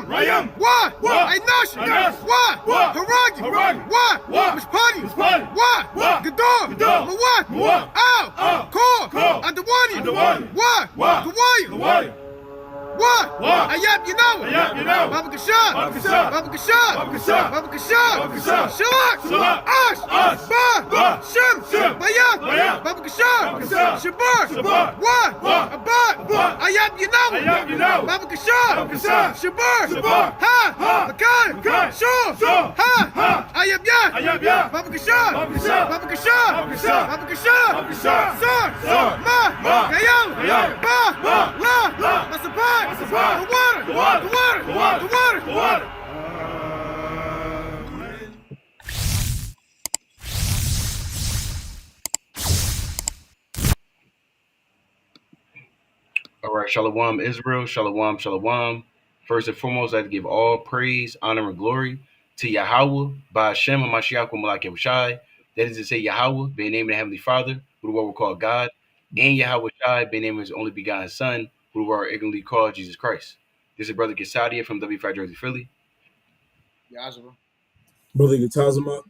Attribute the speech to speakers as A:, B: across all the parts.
A: Rayam. Ainash. Haragi. Mishpani. Gador. Mawat. Al. Kor. Adawani. Gawaya. Ayab Yanawa. Baba Kashab. Shalak. Ash. Ba. Shem. Bayat. Baba Kashab. Shabar. Abad. Ayab Yanawa. Baba Kashab. Shabar. Ha. Lakan. Shur. Ha. Ayab Yat. Baba Kashab. Sar. Ma. Gayam. Ba. La. Masapai. The water.
B: All right, Shalom Israel, Shalom. First and foremost, I have to give all praise, honor, and glory to Yahweh, by Hashem, and Mashiach, Malak Yahushai. That is to say, Yahweh, being named the Heavenly Father, who the world will call God, and Yahweh Shai, being named his only begotten Son, who the world ignorantly called Jesus Christ. This is Brother Kesadia from WW3 Jersey, Philly.
C: Brother Yatazamak.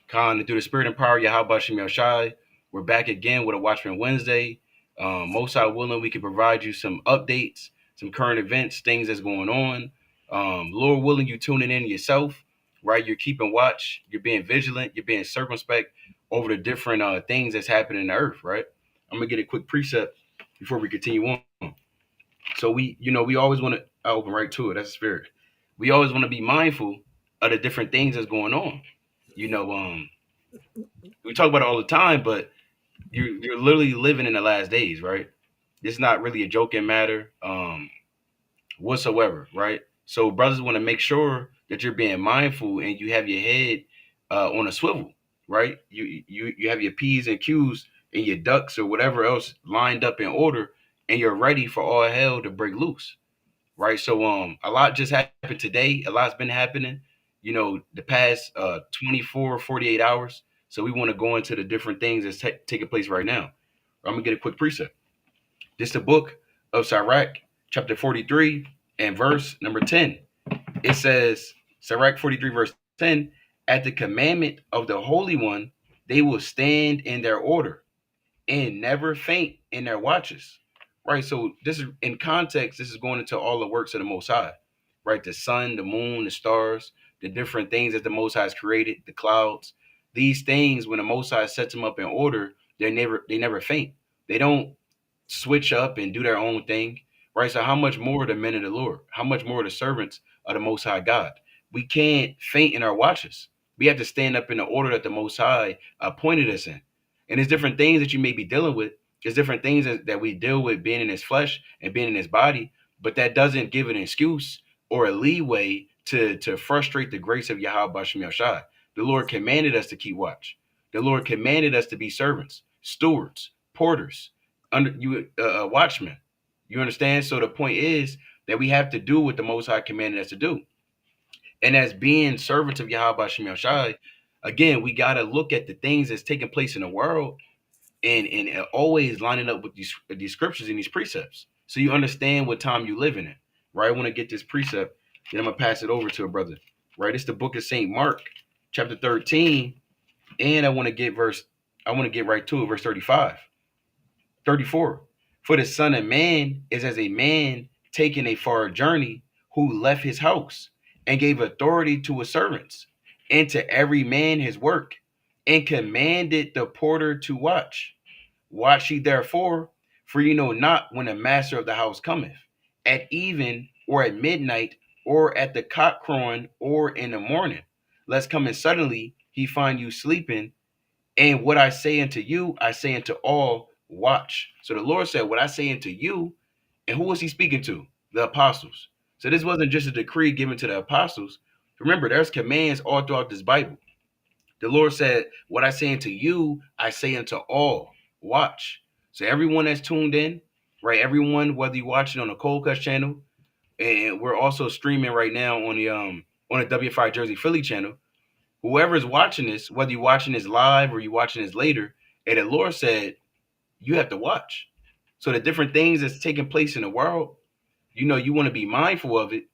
B: Khan, and through the spirit and power of Yahweh Hashem Yahushai, we're back again with a Watchmen Wednesday. Most High willing, we can provide you some updates, some current events, things that's going on. Lord willing, you tuning in yourself, right? You're keeping watch, you're being vigilant, you're being circumspect over the different things that's happening in the earth, right? I'm gonna get a quick precept before we continue on. So we always want to open right to it. That's the spirit. We always want to be mindful of the different things that's going on. We talk about it all the time, but you're literally living in the last days, right? It's not really a joking matter whatsoever, right? So brothers want to make sure that you're being mindful and you have your head on a swivel, right? You have your P's and Q's and your ducks or whatever else lined up in order, and you're ready for all hell to break loose, right? So a lot just happened today. A lot's been happening, the past 24, 48 hours. So we want to go into the different things that's taking place right now. I'm going to get a quick precept. This is the book of Sirach, chapter 43 and verse number 10. It says, Sirach 43 verse 10, at the commandment of the Holy One, they will stand in their order and never faint in their watches. Right? So this is in context, this is going into all the works of the Most High, right? The sun, the moon, the stars, the different things that the Most High has created, the clouds. These things, when the Most High sets them up in order, they never faint. They don't switch up and do their own thing, right? So how much more the men of the Lord? How much more the servants of the Most High God? We can't faint in our watches. We have to stand up in the order that the Most High appointed us in. And there's different things that you may be dealing with. There's different things that we deal with being in his flesh and being in his body, but that doesn't give an excuse or a leeway to frustrate the grace of Yahweh Hashem Yahushai. The Lord commanded us to keep watch. The Lord commanded us to be servants, stewards, porters, watchmen. You understand? So the point is that we have to do what the Most High commanded us to do. And as being servants of Yahweh Hashem Yahushai, again, we got to look at the things that's taking place in the world and always lining up with these scriptures and these precepts. So you understand what time you're living in, right? I want to get this precept, then I'm going to pass it over to a brother, right? It's the book of St. Mark, chapter 13, and I want to get right to it, verse 34. For the Son of Man is as a man taking a far journey, who left his house and gave authority to his servants, and to every man his work, and commanded the porter to watch. Watch ye therefore, for ye know not when the master of the house cometh, at even, or at midnight, or at the cock crowing, or in the morning, lest coming suddenly he find you sleeping. And what I say unto you, I say unto all, watch. So the Lord said, what I say unto you, and who was he speaking to? The apostles. So this wasn't just a decree given to the apostles. Remember, there's commands all throughout this Bible. The Lord said, what I say unto you, I say unto all, watch. So everyone that's tuned in, right? Everyone, whether you're watching on the Cold Cuts channel, and we're also streaming right now on the W5 Jersey Philly channel. Whoever's watching this, whether you're watching this live or you're watching this later, and the Lord said, you have to watch. So the different things that's taking place in the world, you want to be mindful of it,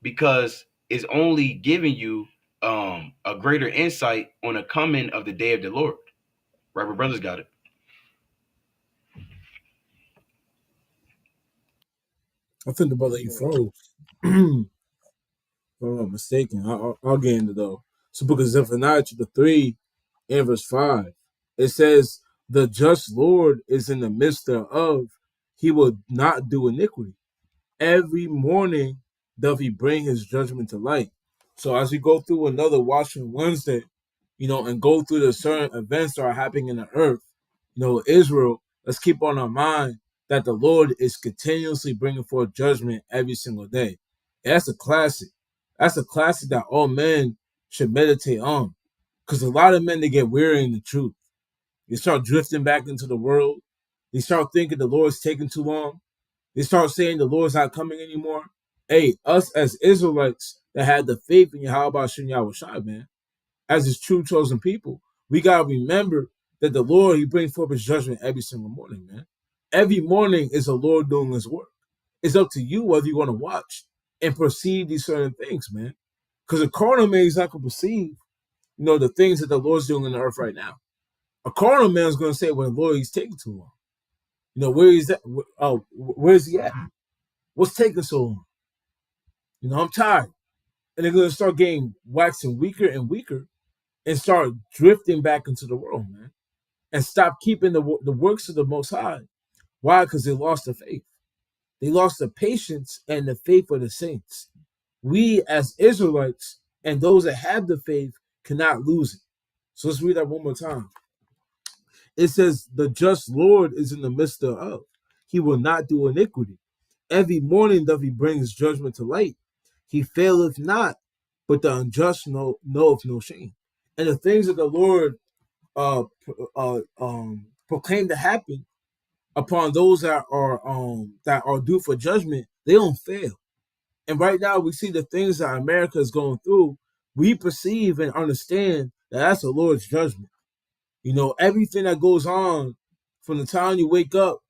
B: because it's only giving you a greater insight on the coming of the day of the Lord. Right, my brothers got it.
C: I think the brother he froze. If I'm not mistaken. I'll get into though. So book of Zephaniah chapter 3 and verse 5. It says, the just Lord is in the midst thereof. He will not do iniquity. Every morning doth he bring his judgment to light. So as we go through another Watchmen Wednesday, and go through the certain events that are happening in the earth, Israel, let's keep on our mind that the Lord is continuously bringing forth judgment every single day. And that's a classic. That's a classic that all men should meditate on. Because a lot of men, they get weary in the truth. They start drifting back into the world. They start thinking the Lord's taking too long. They start saying the Lord's not coming anymore. Hey, us as Israelites that had the faith in Yahweh Shem Yahushua, man, as his true chosen people, we gotta remember that the Lord, he brings forth his judgment every single morning, man. Every morning is the Lord doing his work. It's up to you whether you want to watch and perceive these certain things, man. Because a carnal man is not gonna perceive, the things that the Lord's doing in the earth right now. A carnal man is gonna say, well, the Lord, he's taking too long. Where is that? Where's he at? What's taking so long? I'm tired. And they're going to start getting waxing weaker and weaker and start drifting back into the world, man. And stop keeping the works of the Most High. Why? Because they lost the faith. They lost the patience and the faith of the saints. We as Israelites and those that have the faith cannot lose it. So let's read that one more time. It says, the just Lord is in the midst thereof. He will not do iniquity. Every morning doth he bring his judgment to light. He faileth not, but the unjust knoweth no shame. And the things that the Lord proclaimed to happen upon those that are due for judgment, they don't fail. And right now we see the things that America is going through. We perceive and understand that that's the Lord's judgment. Everything that goes on from the time you wake up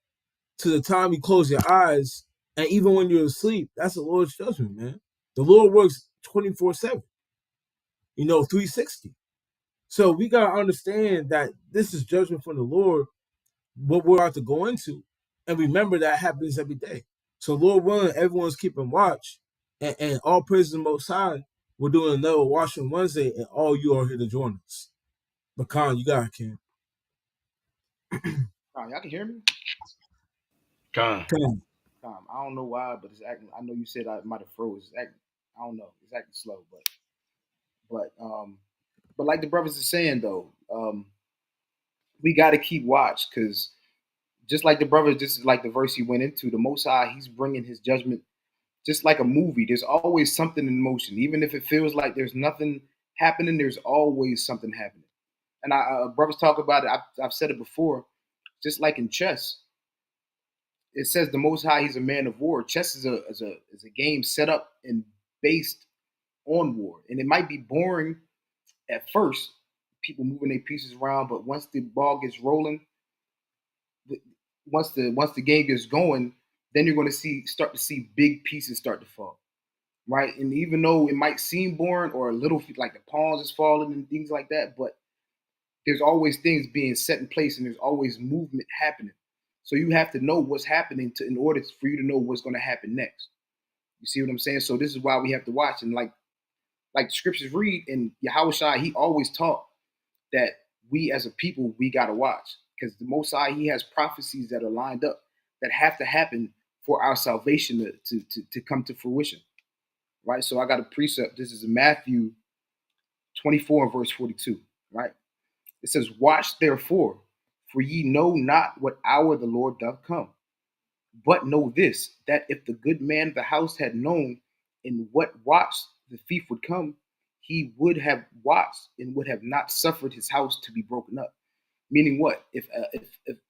C: to the time you close your eyes, and even when you're asleep, that's the Lord's judgment, man. The Lord works 24/7, 360. So we gotta understand that this is judgment from the Lord, what we're about to go into, and remember that happens every day. So Lord willing, everyone's keeping watch, and all praise the Most High. We're doing another Watchmen Wednesday, and all you are here to join us. Bakan, you got it, Ken.
D: Y'all can hear me?
B: Con.
C: Ken.
D: I don't know why, but it's acting. I know you said I might have froze. It's acting, I don't know. It's acting slow, but like the brothers are saying though, we got to keep watch because just like the brothers, this is like the verse he went into. The Most High, he's bringing his judgment, just like a movie. There's always something in motion, even if it feels like there's nothing happening. There's always something happening. And brothers talk about it. I've said it before. Just like in chess, it says the Most High, he's a man of war. Chess is a game set up and based on war, and it might be boring at first, people moving their pieces around, but once the ball gets rolling, once the game gets going, then you're going to start to see big pieces start to fall, right? And even though it might seem boring or a little like the pawns is falling and things like that, but there's always things being set in place and there's always movement happening. So you have to know what's happening in order for you to know what's going to happen next. You see what I'm saying? So this is why we have to watch. And like the scriptures read, and Yahushua, he always taught that we as a people, we got to watch. Because the Most High, he has prophecies that are lined up that have to happen for our salvation to come to fruition. Right? So I got a precept. This is in Matthew 24 and verse 42. Right? It says, watch therefore, for ye know not what hour the Lord doth come. But know this, that if the good man of the house had known in what watch the thief would come, he would have watched and would have not suffered his house to be broken up. Meaning what? If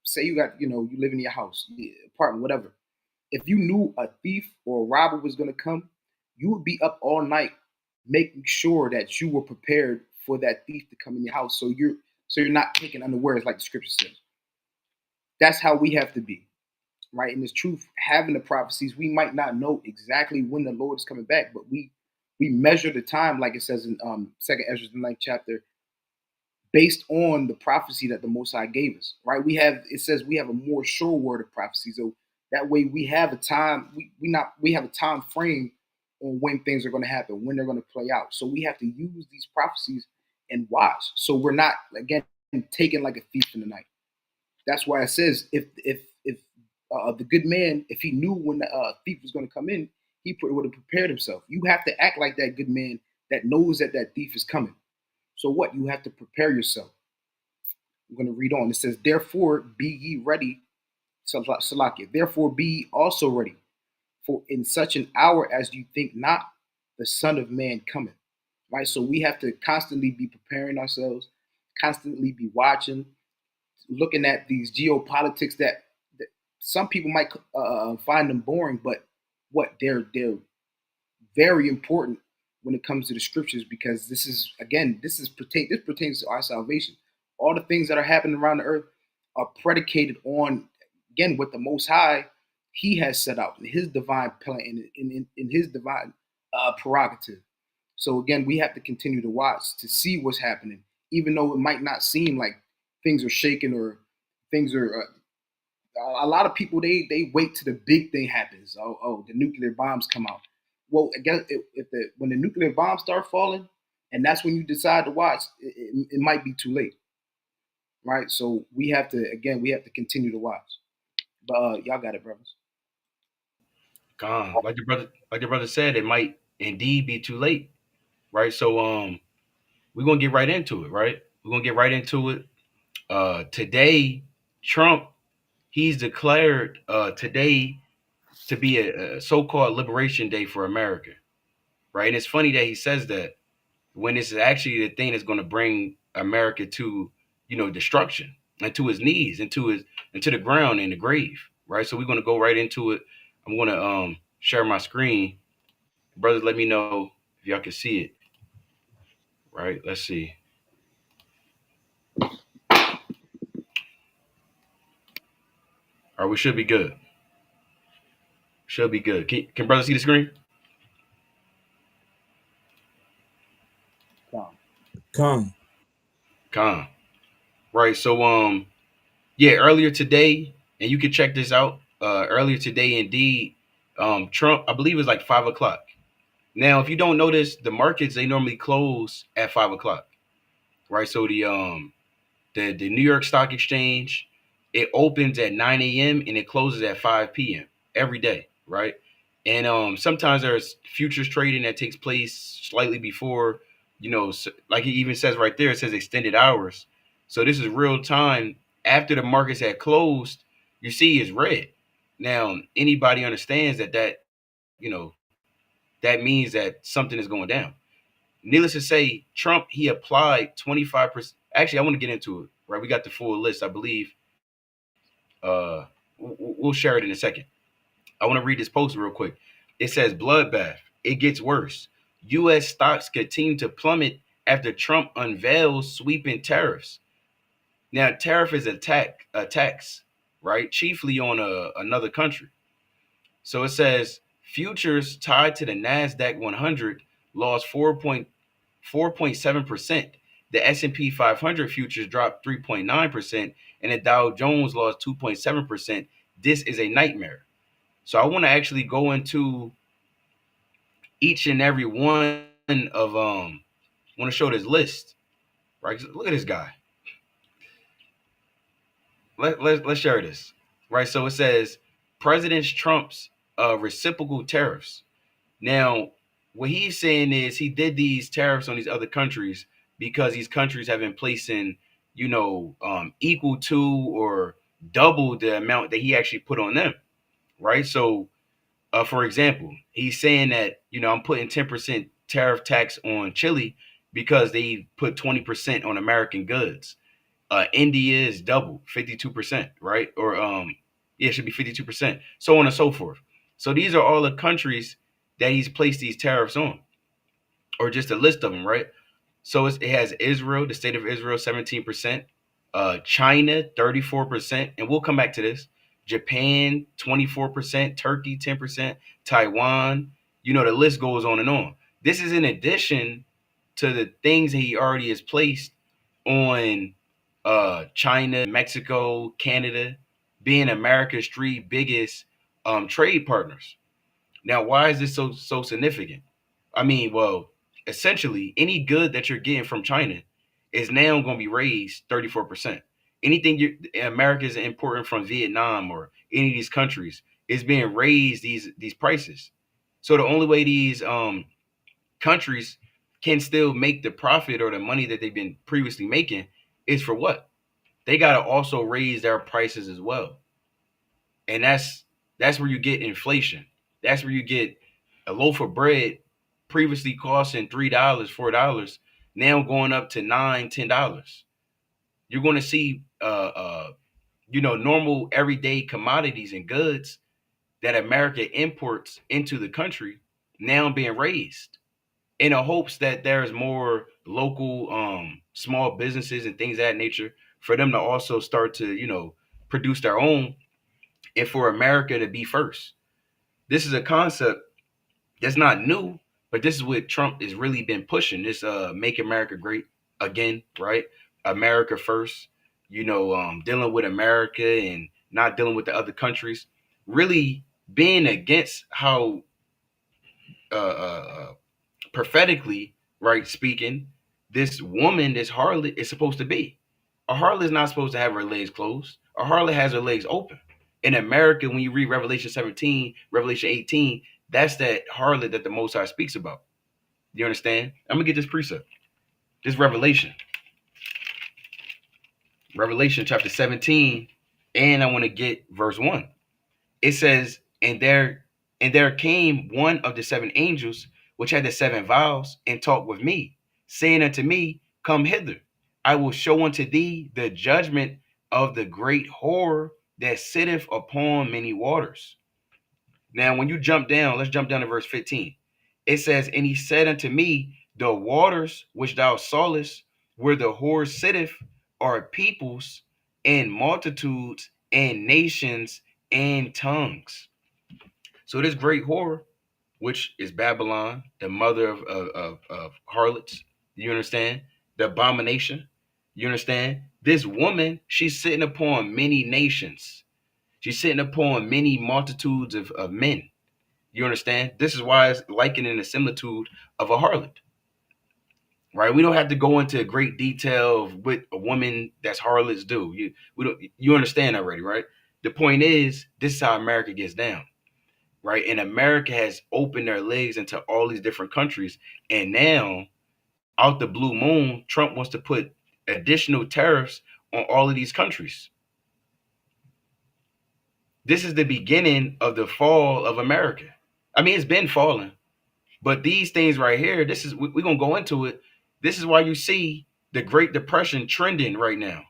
D: say you got, you live in your house, apartment, whatever. If you knew a thief or a robber was going to come, you would be up all night making sure that you were prepared for that thief to come in your house. So you're not taken unawares, like the scripture says. That's how we have to be. right? In this truth, having the prophecies, we might not know exactly when the Lord is coming back, but we measure the time, like it says in Second Ezra, the 9th chapter, based on the prophecy that the Most High gave us, right? It says we have a more sure word of prophecy, so that way we have a time, we have a time frame on when things are going to happen, when they're going to play out. So we have to use these prophecies and watch, so we're not again taken like a thief in the night. That's why it says if the good man, if he knew when the thief was going to come in, he would have prepared himself. You have to act like that good man that knows that that thief is coming. So what? You have to prepare yourself. I'm going to read on. It says, "Therefore be ye ready, Salakia. Therefore be ye also ready, for in such an hour as you think not, the Son of Man cometh." Right. So we have to constantly be preparing ourselves, constantly be watching, looking at these geopolitics that some people might find them boring, but what they're very important when it comes to the scriptures, because this is again this pertains to our salvation. All the things that are happening around the earth are predicated on again what the Most High He has set out in His divine plan, in His divine prerogative. So again, we have to continue to watch to see what's happening, even though it might not seem like things are shaking or things are. A lot of people they wait till the big thing happens. Oh, the nuclear bombs come out. Well, I guess if when the nuclear bombs start falling, and that's when you decide to watch, it might be too late, right? So we have to continue to watch. But y'all got it, brothers.
B: Gone. Like your brother said, it might indeed be too late, right? So we're gonna get right into it, right? We're gonna get right into it. Today, Trump, he's declared today to be a so-called liberation day for America, right? And it's funny that he says that when this is actually the thing that's going to bring America to, destruction and to his knees and into the ground and the grave, right? So we're going to go right into it. I'm going to share my screen. Brothers, let me know if y'all can see it, right? Let's see. All right, we should be good. Should be good. Can brothers see the screen?
C: Con.
B: Con. Right. So yeah, earlier today, and you can check this out. Earlier today, indeed, Trump, I believe it was like 5 o'clock. Now, if you don't notice, the markets they normally close at 5 o'clock, right? So the New York Stock Exchange, it opens at 9 a.m. and it closes at 5 p.m. every day, right? And sometimes there's futures trading that takes place slightly before, like it even says right there, it says extended hours. So this is real time after the markets had closed. You see, it's red. Now, anybody understands you know, that means that something is going down. Needless to say, Trump, he applied 25%. Actually, I want to get into it, right? We got the full list, I believe. Uh, we'll share it in a second. I want to read this post real quick. It says, "Bloodbath. It gets worse. U.S. stocks continue to plummet after Trump unveils sweeping tariffs." Now, tariff is a tax, right? Chiefly on another country. So it says futures tied to the Nasdaq 100 lost 4.7%. The S&P 500 futures dropped 3.9%, and the Dow Jones lost 2.7%. This is a nightmare. So I want to actually go into each and every one of want to show this list, right? Look at this guy. Let's share this, right? So it says President Trump's reciprocal tariffs. Now, what he's saying is he did these tariffs on these other countries because these countries have been placing, equal to or double the amount that he actually put on them, right? So, for example, he's saying that, I'm putting 10% tariff tax on Chile because they put 20% on American goods. India is double, 52%, right? Or yeah, it should be 52%, so on and so forth. So these are all the countries that he's placed these tariffs on, or just a list of them, right? So it has Israel, the state of Israel, 17%, China, 34%, and we'll come back to this. Japan 24%, Turkey 10%, Taiwan. The list goes on and on. This is in addition to the things that he already has placed on China, Mexico, Canada, being America's three biggest trade partners. Now, why is this so significant? I mean, well, essentially, any good that you're getting from China is now going to be raised 34%. Anything America is importing from Vietnam or any of these countries is being raised these prices. So the only way these countries can still make the profit or the money that they've been previously making is for what? They got to also raise their prices as well. And that's where you get inflation. That's where you get a loaf of bread previously costing $3, $4, now going up to $9, $10. You're going to see normal everyday commodities and goods that America imports into the country now being raised in the hopes that there's more local small businesses and things of that nature for them to also start to produce their own, and for America to be first. This is a concept that's not new, but this is what Trump has really been pushing. This make America great again, right? America first, dealing with America and not dealing with the other countries. Really being against how prophetically, right, speaking, this woman, this harlot is supposed to be. A harlot is not supposed to have her legs closed. A harlot has her legs open. In America, when you read Revelation 17, Revelation 18, that's that harlot that the Most High speaks about. You understand? I'm going to get this precept. This Revelation. Revelation chapter 17, and I want to get verse 1. It says, and there came one of the seven angels, which had the seven vials, and talked with me, saying unto me, come hither. I will show unto thee the judgment of the great whore that sitteth upon many waters. Now, when you jump down, let's jump down to verse 15. It says, and he said unto me, the waters which thou sawest, where the whore sitteth, are peoples and multitudes and nations and tongues. So this great whore, which is Babylon, the mother of harlots, you understand? The abomination, you understand? This woman, she's sitting upon many nations. She's sitting upon many multitudes of men. You understand? This is why it's likened in the similitude of a harlot. Right? We don't have to go into great detail of what a woman that's harlots do. You understand already, right? The point is, this is how America gets down. Right? And America has opened their legs into all these different countries. And now, out the blue moon, Trump wants to put additional tariffs on all of these countries. This is the beginning of the fall of America. I mean, it's been falling, but these things right here, we're going to go into it. This is why you see the Great Depression trending right now.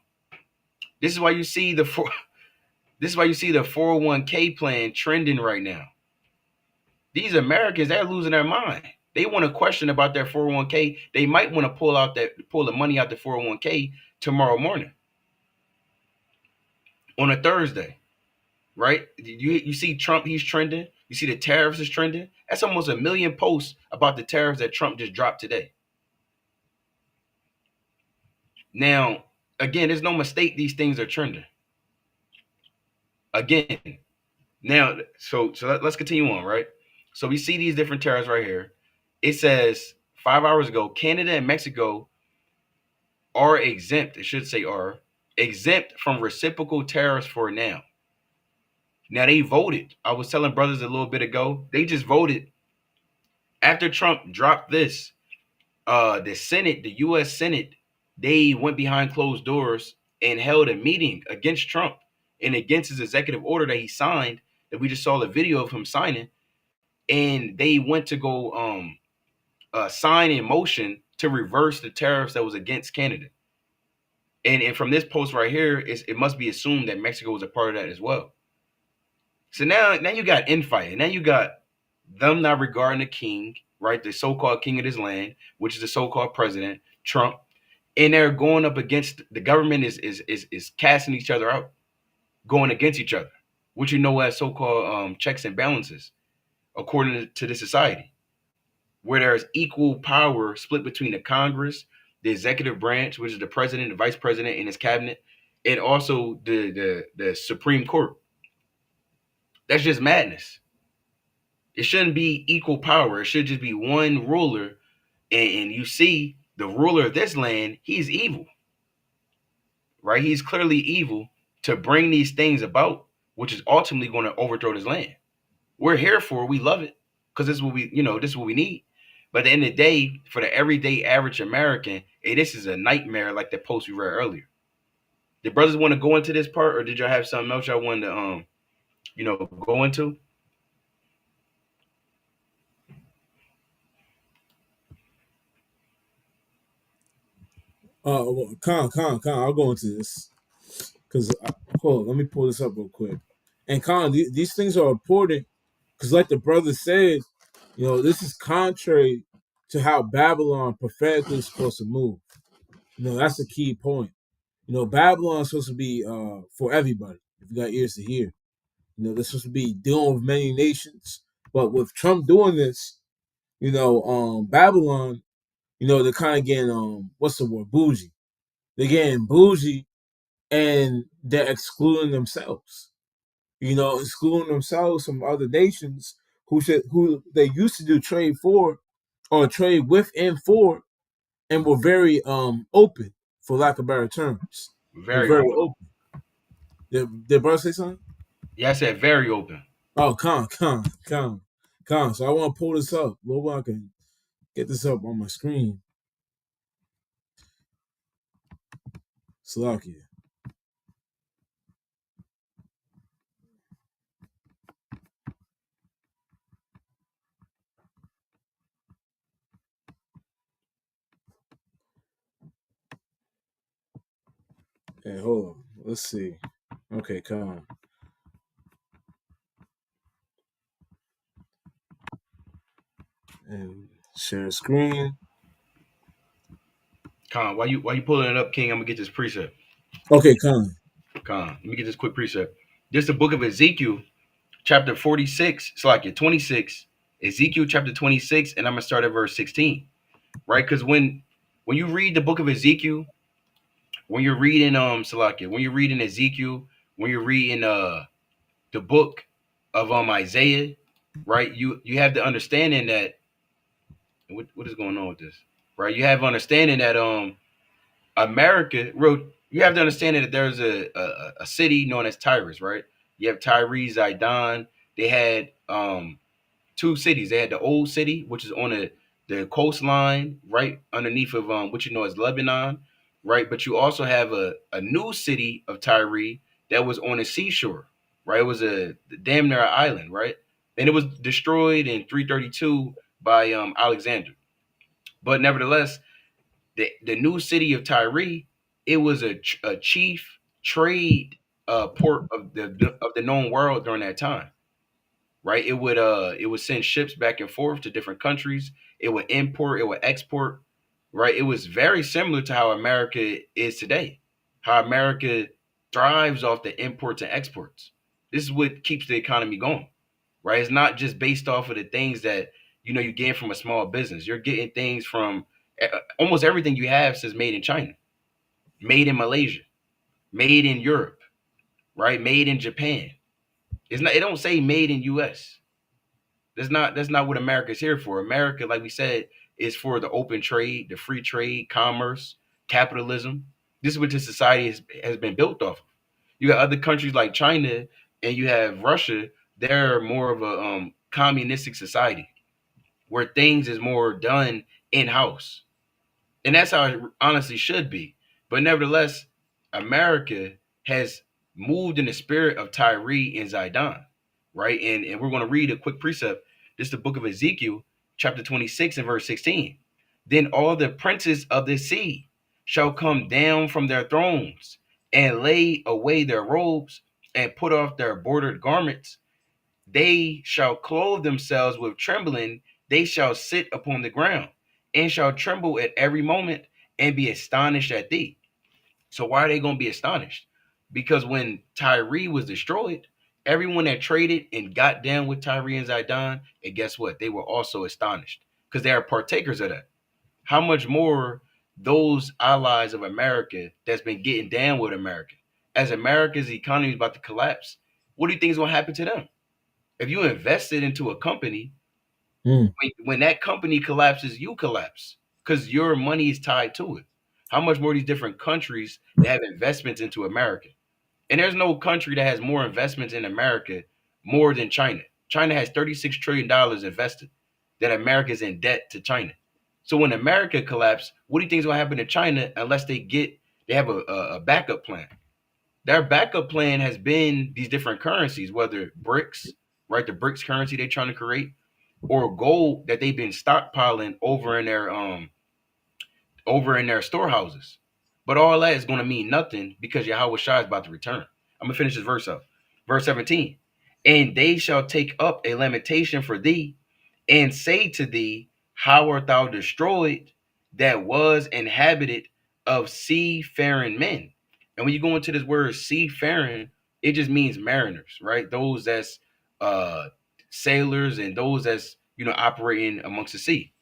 B: This is why you see the 401k plan trending right now. These Americans, they're losing their mind. They want to question about their 401k. They might want to pull the money out the 401k tomorrow morning on a Thursday, right? You see Trump, he's trending. You see the tariffs is trending. That's almost 1 million posts about the tariffs that Trump just dropped today. Now, again, there's no mistake these things are trending. Again, now, so let's continue on, right? So we see these different tariffs right here. It says 5 hours ago, Canada and Mexico are exempt. It should say are exempt from reciprocal tariffs for now. Now they voted. I was telling brothers a little bit ago. They just voted after Trump dropped this. The Senate, the U.S. Senate, they went behind closed doors and held a meeting against Trump and against his executive order that he signed, that we just saw the video of him signing. And they went to go sign in motion to reverse the tariffs that was against Canada. And from this post right here, it must be assumed that Mexico was a part of that as well. So now you got infighting. Now you got them not regarding the king, right? The so-called king of this land, which is the so-called president, Trump. And they're going up against the government is casting each other out, going against each other. what you know as so-called checks and balances, according to the society, where there's equal power split between the Congress, the executive branch, which is the president, the vice president, and his cabinet, and also the Supreme Court. That's just madness. It shouldn't be equal power. It should just be one ruler. And you see, the ruler of this land, he's evil, right? He's clearly evil to bring these things about, which is ultimately going to overthrow this land. We're here for it. We love it because this is what this is what we need. But at the end of the day, for the everyday average American, hey, this is a nightmare, like the post we read earlier. Did brothers want to go into this part, or did y'all have something else y'all wanted to go into?
C: I'll go into this because hold on, let me pull this up real quick. And these things are important because, like the brother said, this is contrary to how Babylon prophetically is supposed to move. That's a key point. Babylon is supposed to be for everybody. If you got ears to hear, they're supposed to be dealing with many nations. But with Trump doing this, Babylon, they're kind of getting what's the word, bougie. They're getting bougie, and they're excluding themselves. Excluding themselves from other nations who they used to do trade for or trade with and for, and were very open, for lack of better terms. They're
B: Very
C: very
B: open.
C: open. Did brother say something?
B: Yeah, I said very open.
C: Oh, con. So I want to pull this up. Lord, I can get this up on my screen. Salakia. Hey, hold on. Let's see. Okay, con. And share screen.
B: Con, while you pulling it up, King, I'm gonna get this precept.
C: Okay, con.
B: Con, let me get this quick precept. This is the book of Ezekiel, chapter 46. It's like 26. Ezekiel chapter 26, and I'm gonna start at verse 16. Right? Because when you read the book of Ezekiel, when you're reading Salakia, when you're reading Ezekiel, when you're reading the book of Isaiah, right? You have the understanding that what is going on with this, right? You have understanding that America wrote. You have the understanding that there's a city known as Tyrus, right? You have Tyre, Zidon. They had two cities. They had the old city, which is on the coastline, right underneath of what you know as Lebanon, right? But you also have a new city of Tyre that was on the seashore, right? It was a damn near an island, right? And it was destroyed in 332 by Alexander. But nevertheless, the new city of Tyre, it was a chief trade port of the known world during that time, right? It would send ships back and forth to different countries. It would import, it would export, right? It was very similar to how America is today, how America thrives off the imports and exports. This is what keeps the economy going, right? It's not just based off of the things that you get from a small business. You're getting things from almost everything you have says made in China, made in Malaysia, made in Europe, right? Made in Japan. It's not. It don't say made in U.S. That's not what America's here for. America, like we said, is for the open trade, the free trade, commerce, capitalism. This is what this society has been built off of. You got other countries like China and you have Russia. They're more of a communistic society where things is more done in house. And that's how it honestly should be. But nevertheless, America has moved in the spirit of Tyre and Zidon, right? And we're going to read a quick precept. This is the book of Ezekiel, chapter 26 and verse 16. Then all the princes of the sea shall come down from their thrones and lay away their robes and put off their bordered garments. They shall clothe themselves with trembling. They shall sit upon the ground and shall tremble at every moment and be astonished at thee. So why are they going to be astonished? Because when Tyre was destroyed, Everyone that traded and got down with Tyree and Zidane, and guess what? They were also astonished because they are partakers of that. How much more those allies of America that's been getting down with America? As America's economy is about to collapse, what do you think is going to happen to them? If you invested into a company,
C: Mm.
B: when that company collapses, you collapse because your money is tied to it. How much more these different countries that have investments into America? And there's no country that has more investments in America more than China. China has $36 trillion invested that America is in debt to China. So when America collapses, what do you think is going to happen to China unless they have a backup plan? Their backup plan has been these different currencies, whether BRICS, right, the BRICS currency they're trying to create, or gold that they've been stockpiling over in their storehouses. But all that is going to mean nothing because Yahweh Shai is about to return. I'm going to finish this verse up. Verse 17. And they shall take up a lamentation for thee and say to thee, how art thou destroyed that was inhabited of seafaring men? And when you go into this word seafaring, it just means mariners, right? Those that's sailors and those that's operating amongst the sea.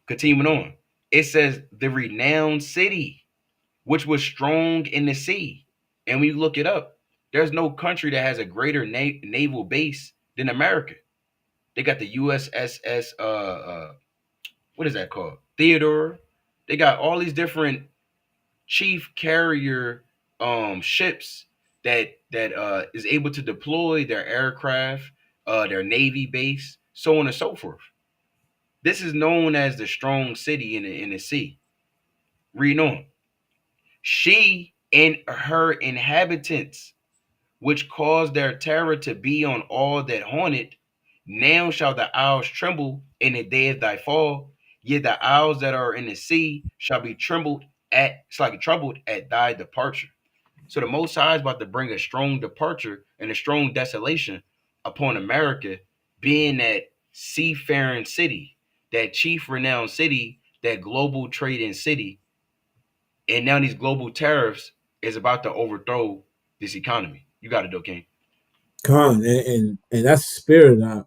B: Continuing on, it says the renowned city, which was strong in the sea. And when you look it up, there's no country that has a greater naval base than America. They got the USS, what is that called? Theodore. They got all these different chief carrier ships that is able to deploy their aircraft, their navy base, so on and so forth. This is known as the strong city in the sea. Read on. She and her inhabitants, which caused their terror to be on all that haunted, now shall the isles tremble in the day of thy fall. Yet the isles that are in the sea shall be troubled at thy departure. So the Most High is about to bring a strong departure and a strong desolation upon America, being that seafaring city, that chief renowned city, that global trading city. And now these global tariffs is about to overthrow this economy. You got it, though, King.
C: Con, and that's the spirit.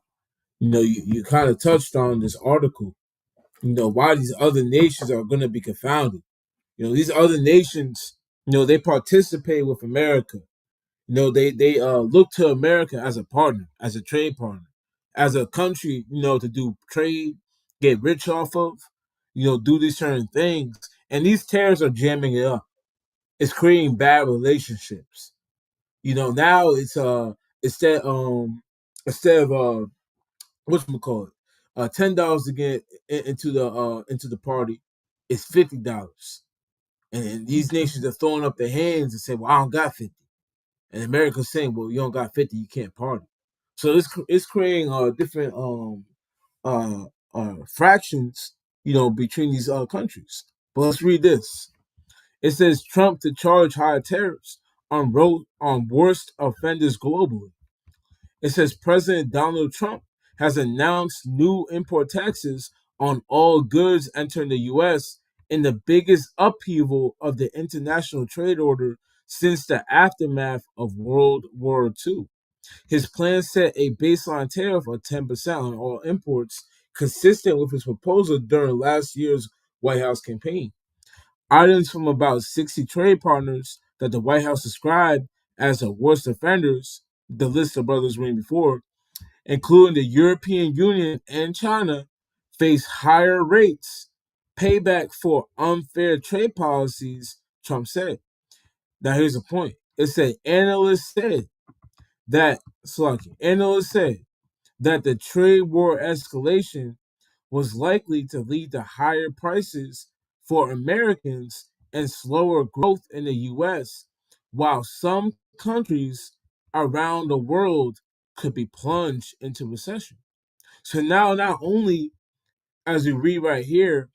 C: You kind of touched on this article. Why these other nations are going to be confounded. These other nations, they participate with America. They look to America as a partner, as a trade partner, as a country, to do trade, get rich off of, do these certain things. And these tariffs are jamming it up. It's creating bad relationships. Now it's instead of whatchamacallit, $10 to get into the party, it's $50. And these nations are throwing up their hands and saying, well, I don't got 50. And America's saying, well, you don't got 50, you can't party. So it's creating different fractions, between these countries. But let's read this. It says Trump to charge higher tariffs on worst offenders globally. It says President Donald Trump has announced new import taxes on all goods entering the U.S. in the biggest upheaval of the international trade order since the aftermath of World War II. His plan set a baseline tariff of 10% on all imports, consistent with his proposal during last year's White House campaign. Items from about 60 trade partners that the White House described as the worst offenders, the list of brothers reading before, including the European Union and China, face higher rates, payback for unfair trade policies, Trump said. Now here's the point. It said analysts said that the trade war escalation was likely to lead to higher prices for Americans and slower growth in the U.S., while some countries around the world could be plunged into recession. So now, not only, as we read right here,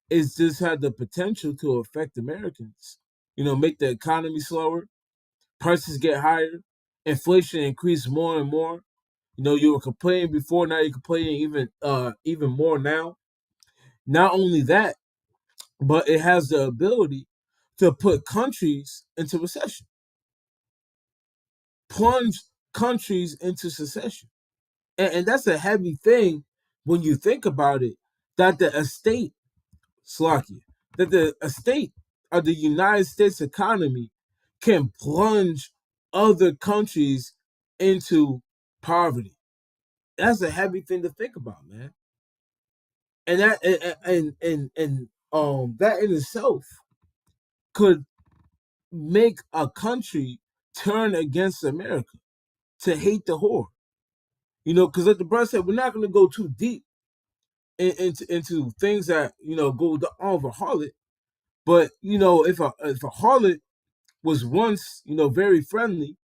C: is this had the potential to affect Americans, make the economy slower, prices get higher, inflation increase more and more. You were complaining before, now you're complaining even more now. Not only that, but it has the ability to put countries into recession, plunge countries into secession. And that's a heavy thing when you think about it, that the estate, Slovakia, that the estate of the United States economy can plunge other countries into poverty. That's a heavy thing to think about, man. And that in itself could make a country turn against America, to hate the whore. Because like the brother said, we're not going to go too deep into things that go over harlot. But if a harlot was once very friendly,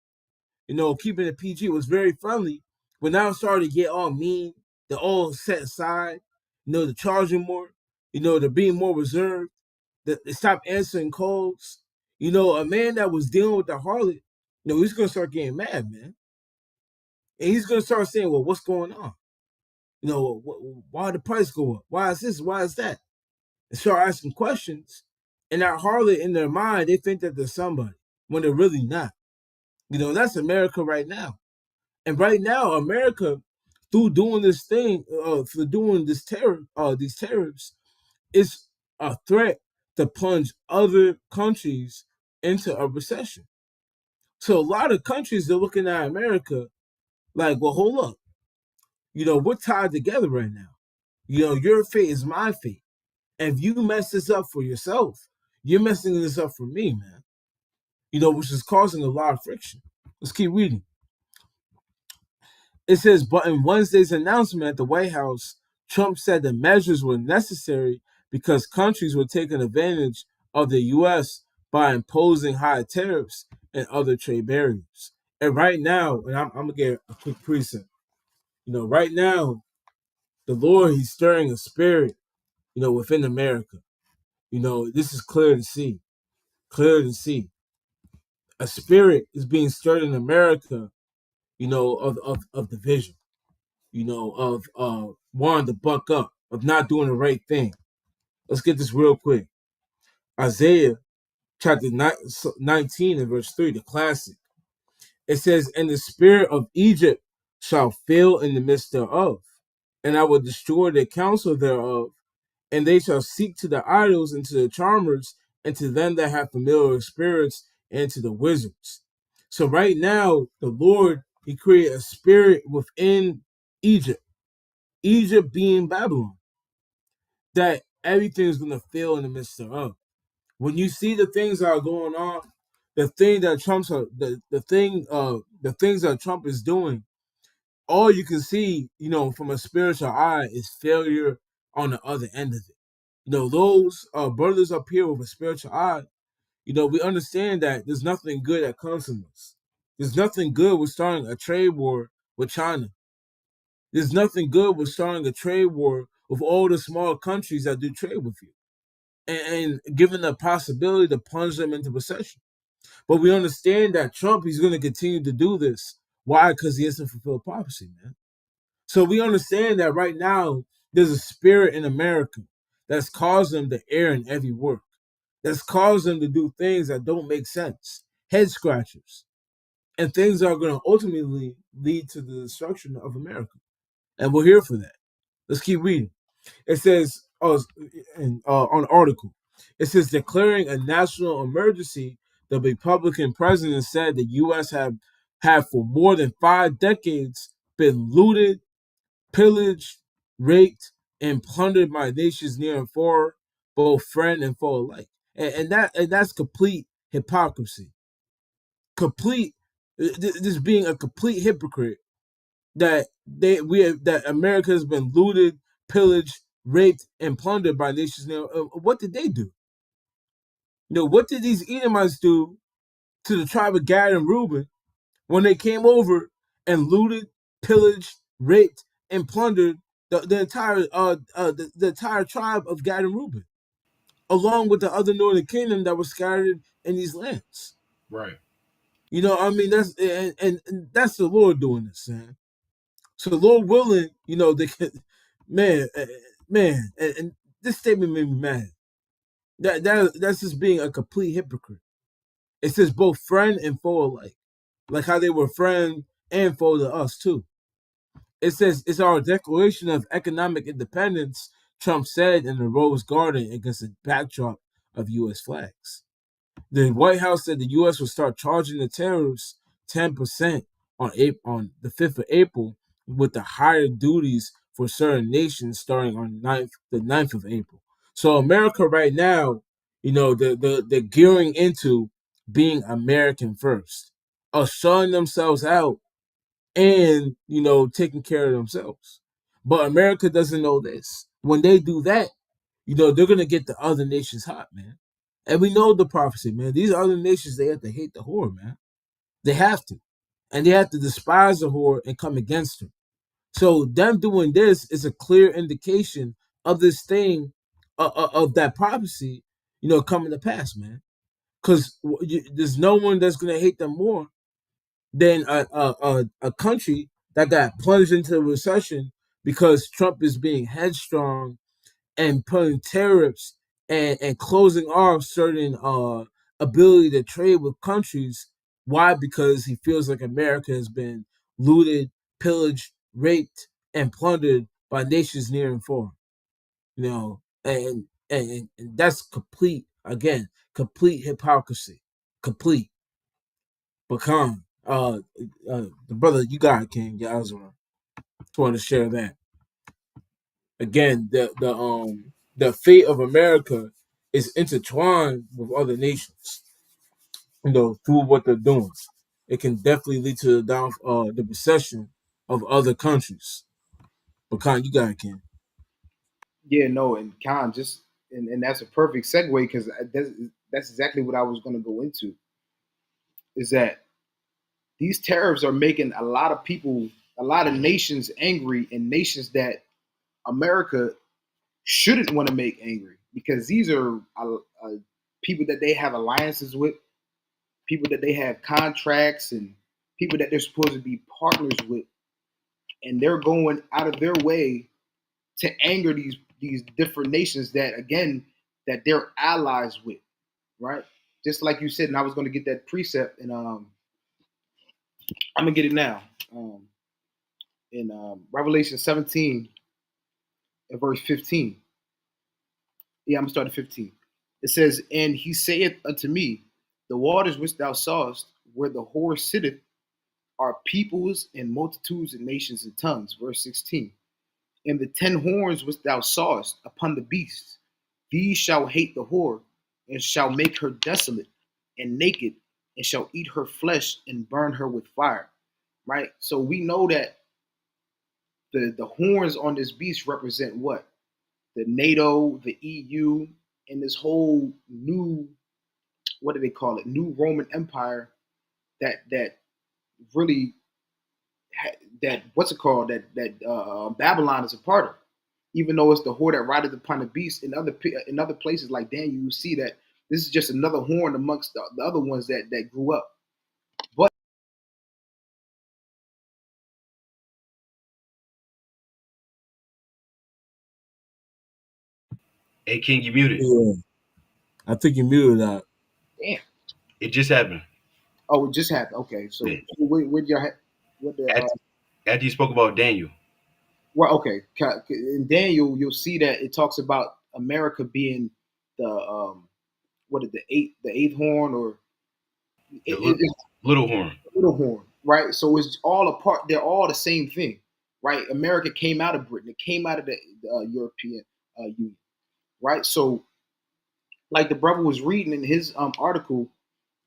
C: keeping it PG, was very friendly, but now started to get all mean. They're all set aside. They're charging more. They're being more reserved. They stop answering calls. A man that was dealing with the harlot, he's gonna start getting mad, man, and he's gonna start saying, "Well, what's going on? Why the price go up? Why is this? Why is that?" And start asking questions. And that harlot in their mind, they think that they're somebody when they're really not. That's America right now. And right now, America, through doing this thing, for doing this these tariffs, is a threat to plunge other countries into a recession. So a lot of countries are looking at America like, well, hold up. We're tied together right now. Your fate is my fate. And if you mess this up for yourself, you're messing this up for me, man. Which is causing a lot of friction. Let's keep reading. It says, but in Wednesday's announcement at the White House, Trump said the measures were necessary because countries were taking advantage of the U.S. by imposing high tariffs and other trade barriers. And right now, and I'm going to get a quick precept. Right now, the Lord, he's stirring a spirit, within America. This is clear to see. Clear to see. A spirit is being stirred in America, of division, of wanting to buck up, of not doing the right thing. Let's get this real quick. Isaiah chapter 19 and verse 3, the classic. It says, and the spirit of Egypt shall fail in the midst thereof, and I will destroy the counsel thereof, and they shall seek to the idols and to the charmers and to them that have familiar spirits and to the wizards. So right now, the Lord, he created a spirit within Egypt, Egypt being Babylon, that everything is going to fail in the midst thereof. When you see the things that are going on, the thing that the things that Trump is doing, all you can see, from a spiritual eye, is failure on the other end of it. Those brothers up here with a spiritual eye, we understand that there's nothing good that comes from us. There's nothing good with starting a trade war with China. There's nothing good with starting a trade war with all the small countries that do trade with you, and given the possibility to plunge them into recession. But we understand that Trump, he's going to continue to do this. Why? Because he hasn't fulfilled prophecy, man. So we understand that right now there's a spirit in America that's caused them to err in every work, that's caused them to do things that don't make sense, head scratchers, and things that are going to ultimately lead to the destruction of America. And we're here for that. Let's keep reading. It says, on the article, it says, declaring a national emergency, the Republican president said the U.S. have for more than 5 decades been looted, pillaged, raped, and plundered by nations near and far, both friend and foe alike. And that's complete hypocrisy. This being a complete hypocrite, that that America has been looted, pillaged, raped, and plundered by nations. Now, what did they do? What did these Edomites do to the tribe of Gad and Reuben when they came over and looted, pillaged, raped, and plundered the entire tribe of Gad and Reuben, along with the other northern kingdom that was scattered in these lands?
B: Right.
C: That's and that's the Lord doing this, man. So Lord willing, they can, and this statement made me mad. That's just being a complete hypocrite. It says both friend and foe alike, like how they were friend and for the us too. It says it's our declaration of economic independence, Trump said in the Rose Garden against a backdrop of U.S. flags. The White House said the U.S. will start charging the tariffs 10% on the 5th of April, with the higher duties for certain nations starting on the 9th of April. So America right now, they're gearing into being American first, showing themselves out and, taking care of themselves. But America doesn't know this. When they do that, they're going to get the other nations hot, man. And we know the prophecy, man. These other nations, they have to hate the whore, man. They have to. And they have to despise the whore and come against her. So them doing this is a clear indication of this thing, of that prophecy, coming to pass, man. Because there's no one that's going to hate them more than a country that got plunged into a recession because Trump is being headstrong and putting tariffs and closing off certain ability to trade with countries. Why? Because he feels like America has been looted, pillaged, raped, and plundered by nations near and far. And that's complete, again, complete hypocrisy. Complete. But come, the brother, you got it, King. Yeah, I was just wanted to share that. Again, the fate of America is intertwined with other nations. Through what they're doing, it can definitely lead to the recession of other countries. But Khan, you got it, Ken.
D: Yeah, no, and Khan, just and that's a perfect segue because that's exactly what I was going to go into. Is that these tariffs are making a lot of people, a lot of nations angry, and nations that America shouldn't want to make angry because these are people that they have alliances with, people that they have contracts, and people that they're supposed to be partners with, and they're going out of their way to anger these different nations that again that they're allies with, right? Just like you said, and I was going to get that precept, and I'm gonna get it now. In Revelation 17 and verse 15. Yeah, I'm gonna start at 15. It says, "And he saith unto me, the waters which thou sawest, where the whore sitteth, are peoples and multitudes and nations and tongues." Verse 16. "And the 10 horns which thou sawest upon the beast, these shall hate the whore, and shall make her desolate and naked, and shall eat her flesh and burn her with fire." Right? So we know that the horns on this beast represent what? The NATO, the EU, and this whole new, what do they call it? New Roman Empire that really that what's it called? That Babylon is a part of. Even though it's the whore that rideth upon the beast, in other places like Daniel, you see that this is just another horn amongst the other ones that grew up. But
B: Hey, King, you muted.
C: Yeah, I think you muted that.
D: damn,
B: It just happened.
D: oh, it just happened. Okay, so
B: Yeah.
D: where your what the
B: After you spoke about Daniel,
D: well, okay. In Daniel, you'll see that it talks about America being the what is the eighth horn, or
B: the
D: it's
B: little horn.
D: the little horn, right? So it's all a part. They're all the same thing, right? America came out of Britain. It came out of the European Union, right? So, like the brother was reading in his article,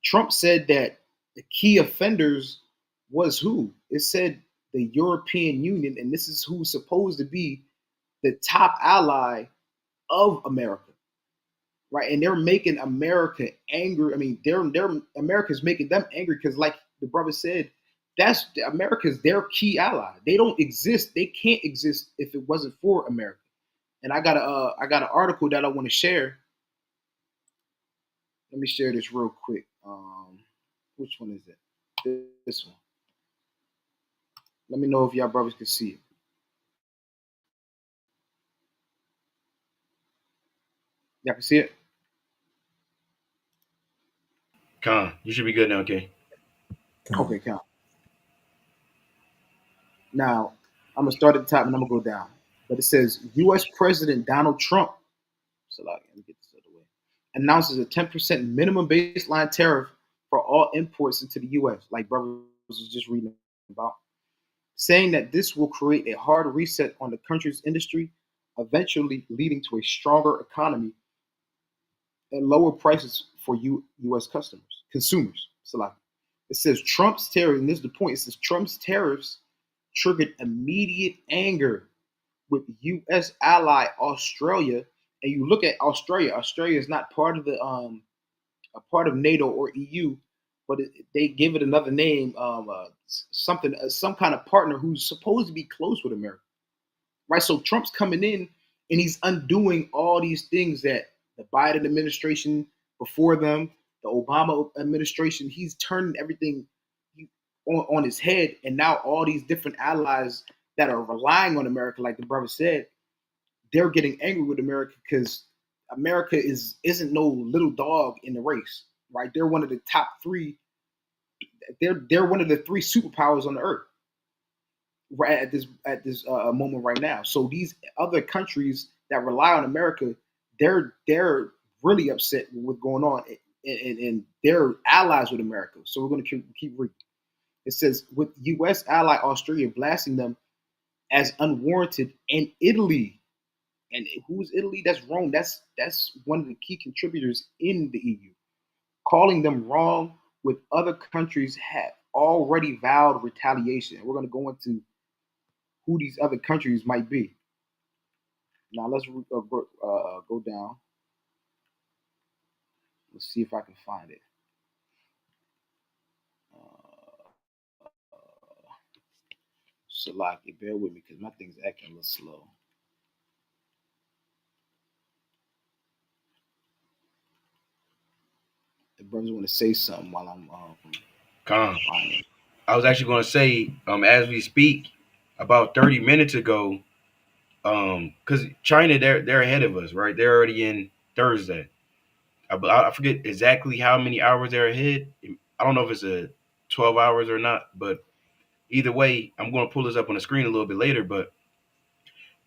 D: Trump said that the key offenders was who? It said the European Union, and this is who's supposed to be the top ally of America, right? And they're making America angry. I mean, they're America's making them angry because, like the brother said, that's America's their key ally. They don't exist. They can't exist if it wasn't for America. And I got an article that I want to share. Let me share this real quick. Which one is it? This one. Let me know if y'all brothers can see it. Y'all can see it.
B: Con, you should be good now, okay?
C: Con.
D: Okay, count. Now, I'm gonna start at the top and I'm gonna go down. But it says U.S. President Donald Trump, so like, let me get this out of the way, announces a 10% minimum baseline tariff for all imports into the U.S. Like brother was just reading about, saying that this will create a hard reset on the country's industry, eventually leading to a stronger economy and lower prices for U.S. consumers. So like, it says Trump's tariff, and this is the point. It says Trump's tariffs triggered immediate anger with U.S. ally Australia. And you look at Australia. Australia is not part of the a part of NATO or EU, but they give it another name, something, some kind of partner who's supposed to be close with America, right? So Trump's coming in and he's undoing all these things that the Biden administration before them, the Obama administration, he's turning everything on his head. And now all these different allies that are relying on America, like the brother said, they're getting angry with America because America isn't no little dog in the race, right? They're one of the top three. They're one of the three superpowers on the earth right at this moment right now. So these other countries that rely on America, they're really upset with what's going on, and they're allies with America. So we're going to keep reading. It says with U.S. ally Australia blasting them as unwarranted, and Italy. And who's Italy? That's Rome. That's one of the key contributors in the EU. Calling them wrong with other countries have already vowed retaliation. We're going to go into who these other countries might be. Now let's go down. Let's see if I can find it. Salaki, bear with me because my thing's acting a little slow. The brothers want to say something while I'm
B: Con.
D: finding it.
B: I was actually going to say, as we speak, about 30 minutes ago, because China, they're ahead of us, right? They're already in Thursday. I forget exactly how many hours they're ahead. I don't know if it's a 12 hours or not, but either way, I'm going to pull this up on the screen a little bit later. But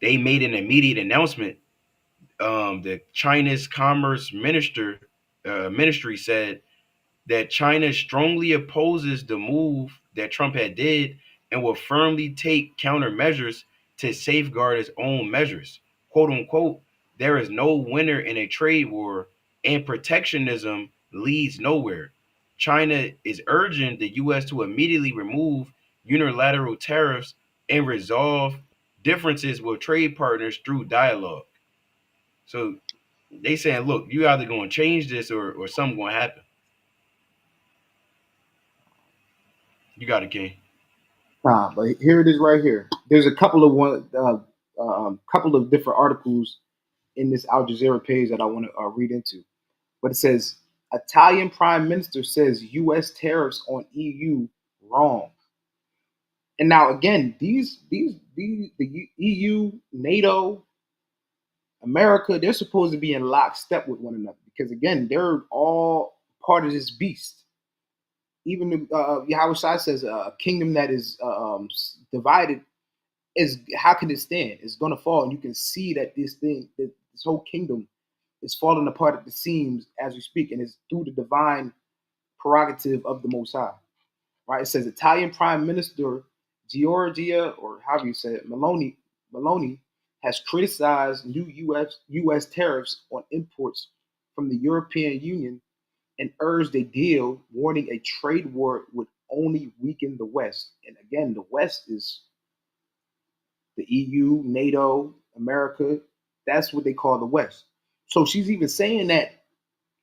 B: they made an immediate announcement. The China's Commerce Ministry said that China strongly opposes the move that Trump had did and will firmly take countermeasures to safeguard its own measures. "Quote unquote, there is no winner in a trade war and protectionism leads nowhere. China is urging the US to immediately remove unilateral tariffs and resolve differences with trade partners through dialogue." So they saying, look, you either going to change this or something going to happen. You got it, King.
D: Nah, but here it is right here. There's a couple of different articles in this Al Jazeera page that I want to read into. But it says Italian Prime Minister says U.S. tariffs on EU wrong. And now again, these the EU, NATO, America, they're supposed to be in lockstep with one another because again, they're all part of this beast. Even Yahweh Shai says a kingdom that is divided is how can it stand? It's going to fall, and you can see that this whole kingdom is falling apart at the seams as we speak, and it's through the divine prerogative of the Most High. Right? It says Italian Prime Minister Giorgia, or however you say it, Meloni has criticized new U.S. tariffs on imports from the European Union and urged a deal, warning a trade war would only weaken the West. And again, the West is the EU, NATO, America. That's what they call the West. So she's even saying that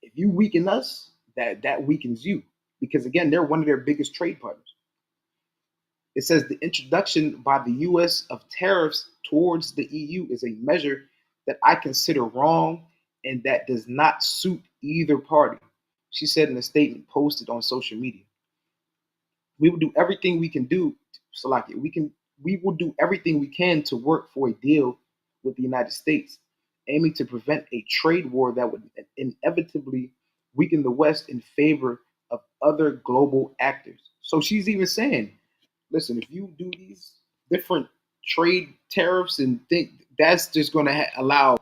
D: if you weaken us, that weakens you. Because again, they're one of their biggest trade partners. It says the introduction by the US of tariffs towards the EU is a measure that I consider wrong and that does not suit either party, she said in a statement posted on social media. We will do everything we can do, Salaki. We will do everything we can to work for a deal with the United States, aiming to prevent a trade war that would inevitably weaken the West in favor of other global actors. So she's even saying, listen, if you do these, different trade tariffs and think that's just going to allow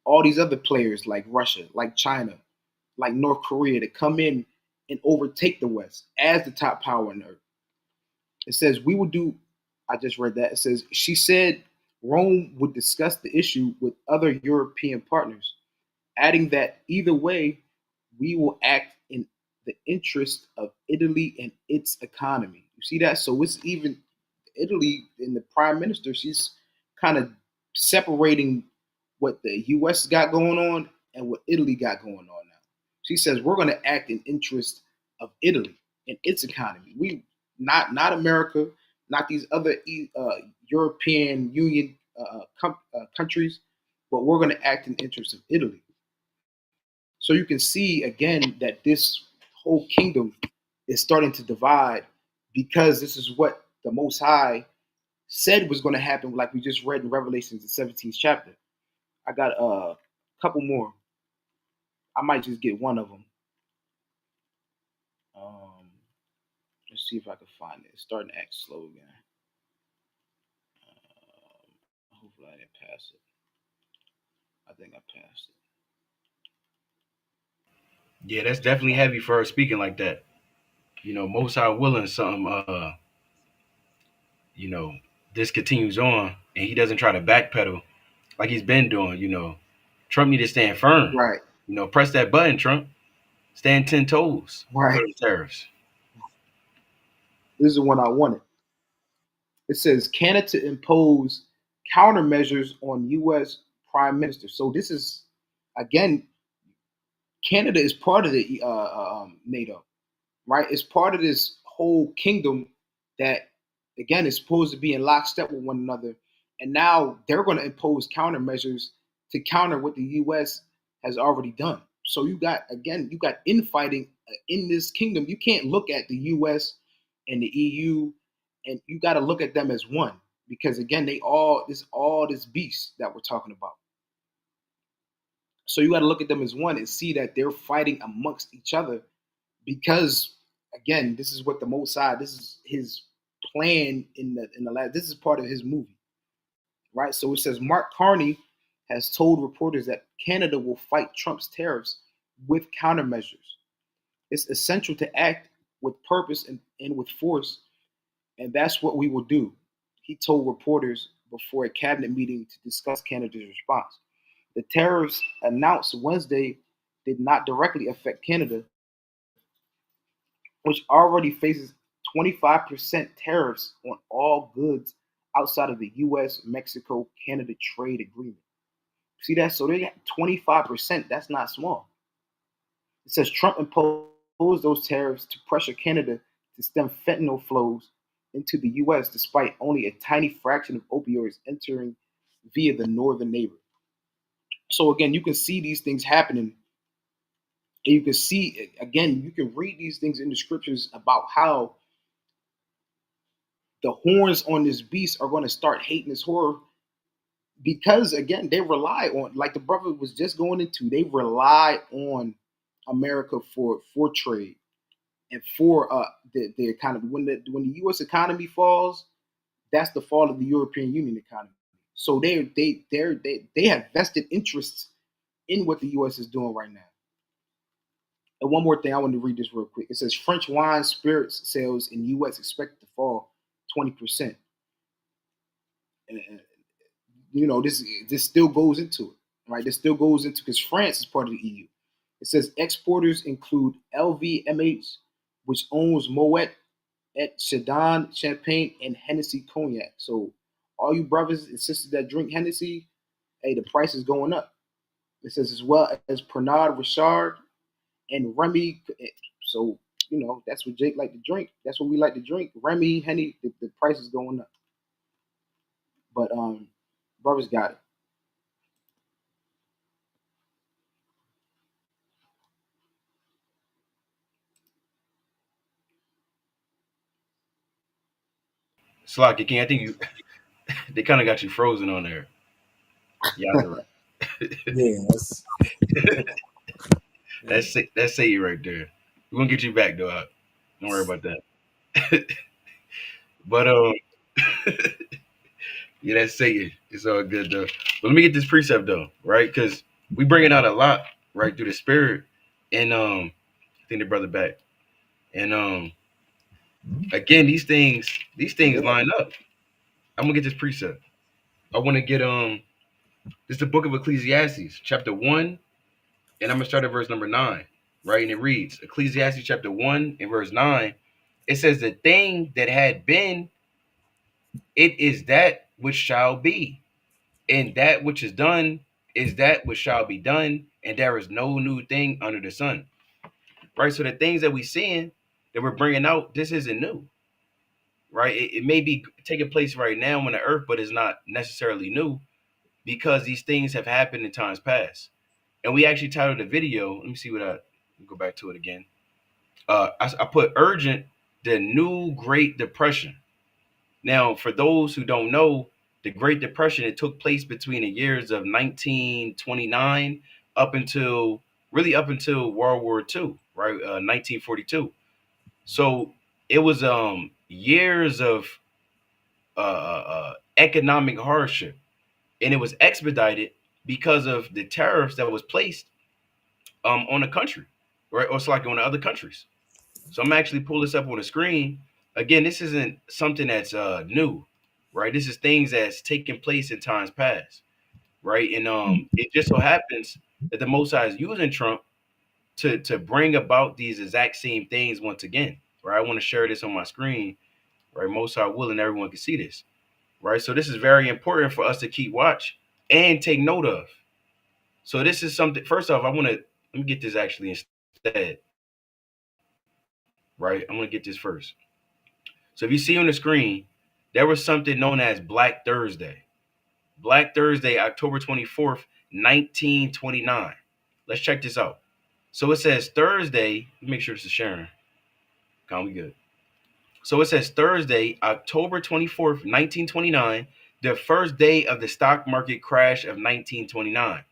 D: all these other players like Russia, like China, like North Korea to come in and overtake the West as the top power on earth. It says we will do. I just read that. It says she said Rome would discuss the issue with other European partners, adding that either way, we will act in the interest of Italy and its economy. You see that? So it's even Italy and the prime minister, she's kind of separating what the US got going on and what Italy got going on now. She says we're going to act in interest of Italy and its economy. We not America, not these other European Union countries, but we're going to act in interest of Italy. So you can see again that this whole kingdom is starting to divide because this is what the Most High said was going to happen, like we just read in Revelations, the 17th chapter. I got a couple more. I might just get one of them. Let's see if I can find it. It's starting to act slow again. Hopefully I didn't pass it. I think I passed it.
B: Yeah, that's definitely heavy for her speaking like that. Most High willing something. You know, this continues on, and he doesn't try to backpedal like he's been doing. Trump need to stand firm.
D: Right,
B: Press that button, Trump. Stand 10 toes for
D: right.
B: the tariffs.
D: This is the one I wanted. It says Canada to impose countermeasures on U.S. Prime Minister. So this is again, Canada is part of the NATO, right? It's part of this whole kingdom that, again, is supposed to be in lockstep with one another. And now they're going to impose countermeasures to counter what the U.S. has already done. So you got infighting in this kingdom. You can't look at the U.S. and the EU, and you got to look at them as one because again, all this beast that we're talking about. So you got to look at them as one and see that they're fighting amongst each other because again, this is what the Most High, this is his plan in the last. This is part of his movie, right? So it says Mark Carney has told reporters that Canada will fight Trump's tariffs with countermeasures. It's essential to act with purpose and with force, and that's what we will do. He told reporters before a cabinet meeting to discuss Canada's response. The tariffs announced Wednesday did not directly affect Canada, which already faces 25% tariffs on all goods outside of the US Mexico Canada trade agreement. See that? So they got 25%. That's not small. It says Trump imposed those tariffs to pressure Canada to stem fentanyl flows into the US despite only a tiny fraction of opioids entering via the northern neighbor. So again, you can see these things happening. And you can see, again, you can read these things in the scriptures about how the horns on this beast are going to start hating this horror because again they rely on, like the brother was just going into, they rely on America for trade and for the economy. When the US economy falls, that's the fall of the European Union economy. So they have vested interests in what the US is doing right now. And one more thing, I want to read this real quick. It says French wine spirits sales in US expected to fall 20%. And this still goes into it, right? This still goes into, because France is part of the EU. It says exporters include LVMH, which owns Moet et Chandon Champagne and Hennessy Cognac. So all you brothers and sisters that drink Hennessy, hey, the price is going up. It says as well as Pernod Richard and Remy. So that's what Jake like to drink. That's what we like to drink. Remy, Henny, the price is going up. But brothers got it.
B: Slocky King, I think they kind of got you frozen on there. Yeah,
C: Yeah,
B: that's say you right there. We're gonna get you back, though. Don't worry about that. But Yeah, that's Satan. It's all good though. But let me get this precept though, right? Because we bring it out a lot, right, through the spirit. And I think the brother back. And again, these things line up. I'm gonna get this precept. I want to get this is the book of Ecclesiastes, chapter 1, and I'm gonna start at verse number 9, right? And it reads, Ecclesiastes chapter 1 and verse 9. It says, the thing that had been, it is that which shall be, and that which is done is that which shall be done, and there is no new thing under the sun. Right? So the things that we seeing that we're bringing out, this isn't new, right? It may be taking place right now on the earth, but it's not necessarily new because these things have happened in times past. And we actually titled the video. Let me see what go back to it again. I put urgent, the new Great Depression. Now, for those who don't know, the Great Depression, it took place between the years of 1929 up until World War II, right? 1942. So it was years of economic hardship, and it was expedited because of the tariffs that was placed on the country, right? Or it's like on the other countries. So I'm actually pull this up on the screen. Again, this isn't something that's new, right? This is things that's taken place in times past, right? And it just so happens that the Most High is using Trump to bring about these exact same things once again, right? I want to share this on my screen, right? Most High willing, everyone can see this, right? So this is very important for us to keep watch and take note of. So this is something. First off, let me get this actually instead, right? I'm gonna get this first. So if you see on the screen, there was something known as Black Thursday. Black Thursday, October 24th, 1929. Let's check this out. So it says Thursday, make sure this is sharing. Can't we good? So it says Thursday, October 24th, 1929, the first day of the stock market crash of 1929.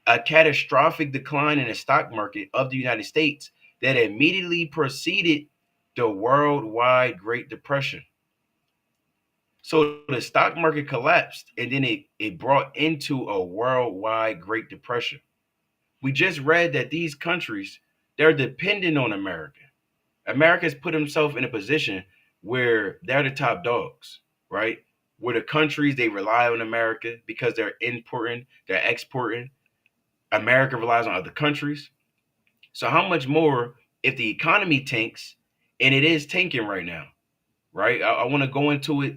B: A catastrophic decline in the stock market of the United States that immediately preceded the worldwide Great Depression. So the stock market collapsed and then it brought into a worldwide Great Depression. We just read that these countries, they're dependent on America. America's put himself in a position where they're the top dogs, right? Where the countries, they rely on America because they're importing, they're exporting. America relies on other countries. So how much more if the economy tanks, and it is tanking right now, right? I want to go into it.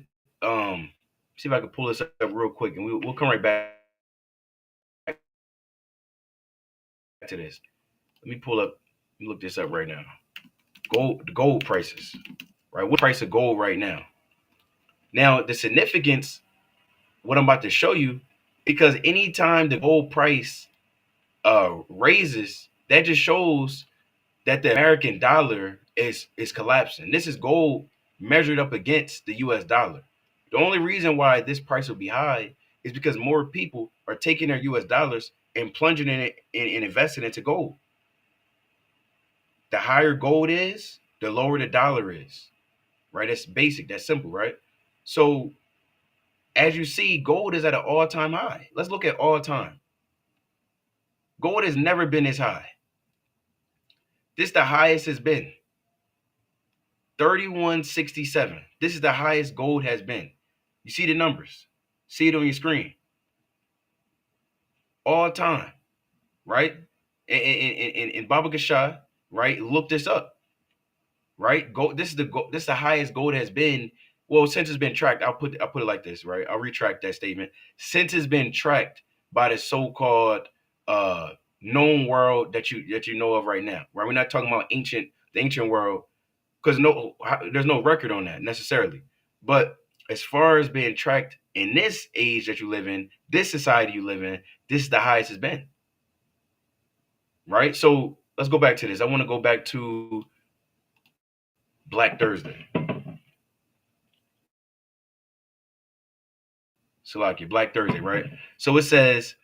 B: See if I can pull this up real quick, and we'll come right back to this. Let me look this up right now. Gold prices, right? What price of gold right now? Now the significance, what I'm about to show you, because anytime the gold price raises, that just shows that the American dollar is collapsing. This is gold measured up against the US dollar. The only reason why this price will be high is because more people are taking their US dollars and plunging in it and investing into gold. The higher gold is, the lower the dollar is, right? That's basic, that's simple, right? So as you see, gold is at an all-time high. Let's look at all time. Gold has never been this high. This is the highest it's been. 3167. This is the highest gold has been. You see the numbers. See it on your screen. All time, right? And Baba Gasha, right? Look this up, right? Gold. This is the highest gold has been. Well, since it's been tracked, I'll put it like this, right? I'll retract that statement. Since it's been tracked by the so-called known world that you know of right now, right? We're not talking about the ancient world, because there's no record on that necessarily. But as far as being tracked in this age that you live in, this society you live in, this is the highest it's been. Right? So let's go back to this. I want to go back to Black Thursday. Salaki, Black Thursday, right? So it says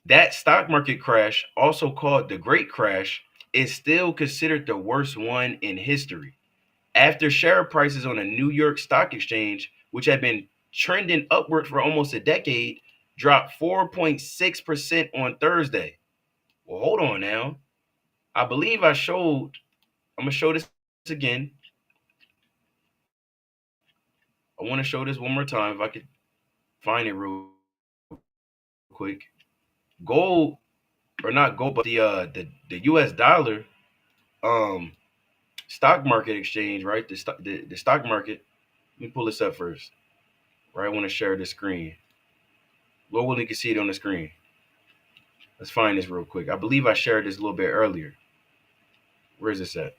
B: that stock market crash, also called the Great Crash, is still considered the worst one in history. After share prices on the New York Stock Exchange which had been trending upward for almost a decade, dropped 4.6% on Thursday. Well, hold on now. I believe I showed, I'm going to show this again. I want to show this one more time if I could find it real quick. Gold, or not gold, but the US dollar um stock market exchange, right? The stock market. Let me pull this up first. Right, I want to share the screen. Lord willing, you can see it on the screen. Let's find this real quick. I believe I shared this a little bit earlier. Where is this at?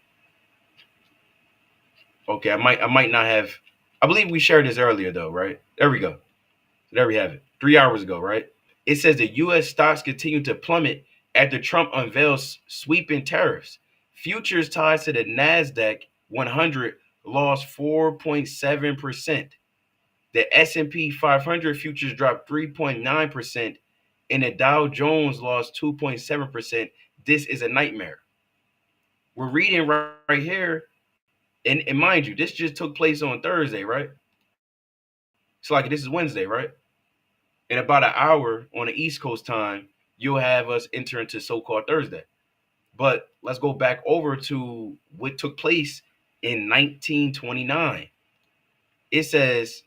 B: Okay, I might not have. I believe we shared this earlier though, right? There we go. There we have it. 3 hours ago, right? It says the U.S. stocks continue to plummet after Trump unveils sweeping tariffs. Futures tied to the Nasdaq 100 lost 4.7%. The S&P 500 futures dropped 3.9%, and the Dow Jones lost 2.7%. This is a nightmare. We're reading right here, and mind you, this just took place on Thursday, right? It's like this is Wednesday, right? In about an hour on the East Coast time, you'll have us enter into so-called Thursday. But let's go back over to what took place in 1929. It says,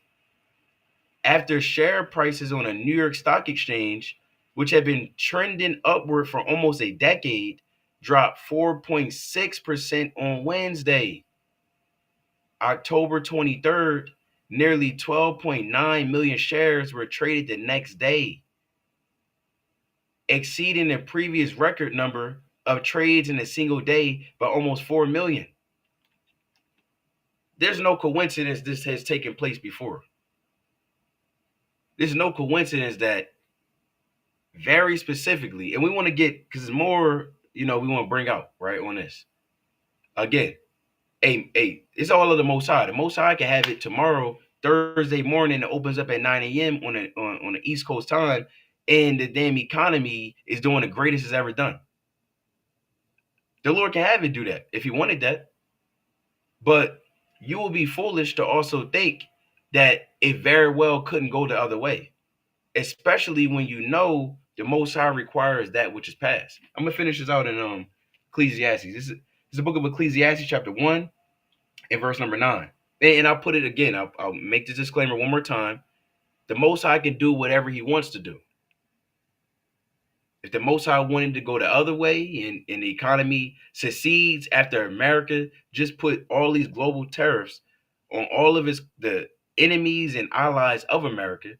B: after share prices on a New York Stock Exchange, which had been trending upward for almost a decade, dropped 4.6% on Wednesday, October 23rd. Nearly 12.9 million shares were traded the next day, exceeding the previous record number of trades in a single day by almost 4 million. There's no coincidence this has taken place before. There's no coincidence that very specifically, and we want to get, because it's more, we want to bring out, right, on this. Again, it's all of the Most High. The Most High can have it tomorrow, Thursday morning. It opens up at 9 a.m. on the East Coast time, and the damn economy is doing the greatest it's ever done. The Lord can have it do that if he wanted that. But you will be foolish to also think that it very well couldn't go the other way, especially when you know the Most High requires that which is past. I'm going to finish this out in Ecclesiastes. This is the book of Ecclesiastes, chapter 1, and verse number 9. And I'll put it again. I'll make this disclaimer one more time. The Most High can do whatever he wants to do. If the Most High wanted to go the other way and the economy succeeds after America just put all these global tariffs on all of the enemies and allies of America,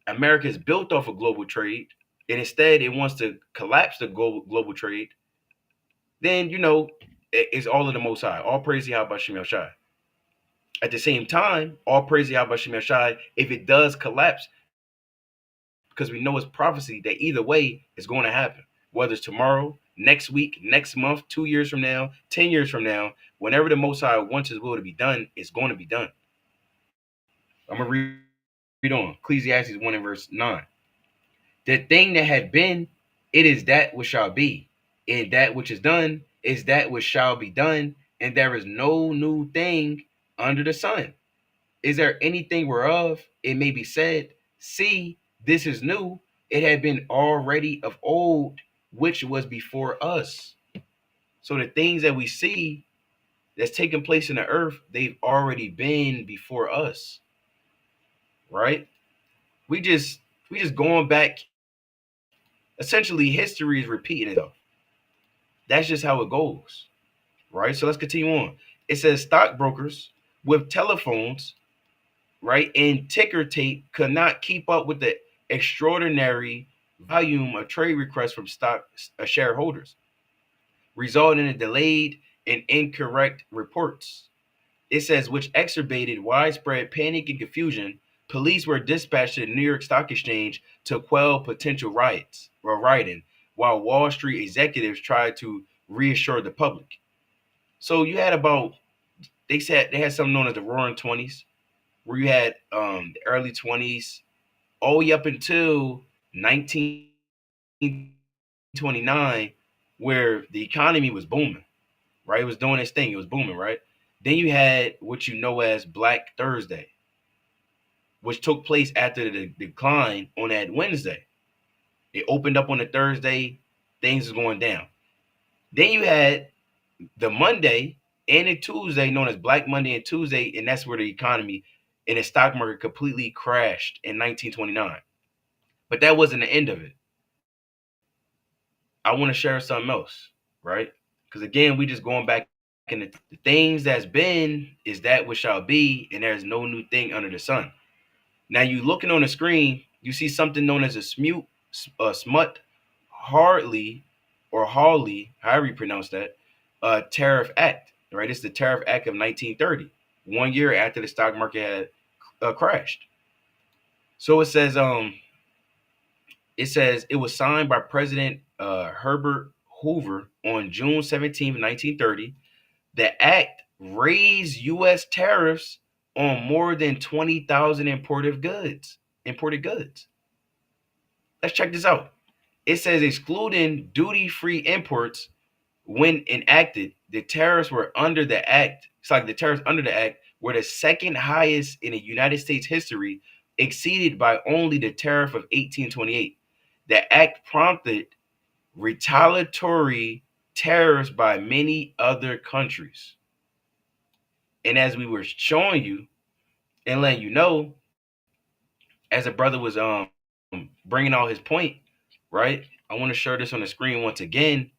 B: America is built off of global trade, and instead it wants to collapse the global trade, then, it's all of the Most High. All praise Yahweh Shem Shai. At the same time, all praise Yahweh Shem Shai, if it does collapse, because we know it's prophecy that either way it's going to happen, whether it's tomorrow, next week, next month, 2 years from now, 10 years from now, whenever the Most High wants his will to be done, it's going to be done. I'm going to read on. Ecclesiastes 1 and verse 9. The thing that had been, it is that which shall be, and that which is done is that which shall be done, and there is no new thing under the sun. Is there anything whereof it may be said, see, this is new? It had been already of old, which was before us. So the things that we see that's taking place in the earth, they've already been before us, right? We just going back. Essentially, history is repeating itself. That's just how it goes, right? So let's continue on. It says stockbrokers with telephones, right, and ticker tape could not keep up with the extraordinary volume of trade requests from stock shareholders, resulting in delayed and incorrect reports. It says, which exacerbated widespread panic and confusion. Police were dispatched to the New York Stock Exchange to quell potential rioting, while Wall Street executives tried to reassure the public. So you had they had something known as the Roaring 20s, where you had the early 20s, all the way up until 1929, where the economy was booming, right? It was doing its thing. It was booming, right? Then you had what you know as Black Thursday, which took place after the decline on that Wednesday. It opened up on the Thursday, things was going down. Then you had the Monday and the Tuesday, known as Black Monday and Tuesday, and that's where the economy and the stock market completely crashed in 1929. But that wasn't the end of it. I want to share something else, right? Because again, we just going back in the things that's been is that which shall be, and there's no new thing under the sun. Now you looking on the screen, you see something known as a smut Hartley or Hawley, however you pronounce that, Tariff Act, right? It's the Tariff Act of 1930, 1 year after the stock market had crashed. So it says it was signed by President Herbert Hoover on June 17th, 1930. The act raised U.S. tariffs on more than 20,000 imported goods. Let's check this out. It says excluding duty-free imports when enacted, the tariffs were under the act. It's like the tariffs under the act were the second highest in the United States history, exceeded by only the tariff of 1828. The act prompted retaliatory tariffs by many other countries. And as we were showing you and letting you know, as a brother was bringing out his point, right? I want to share this on the screen once again.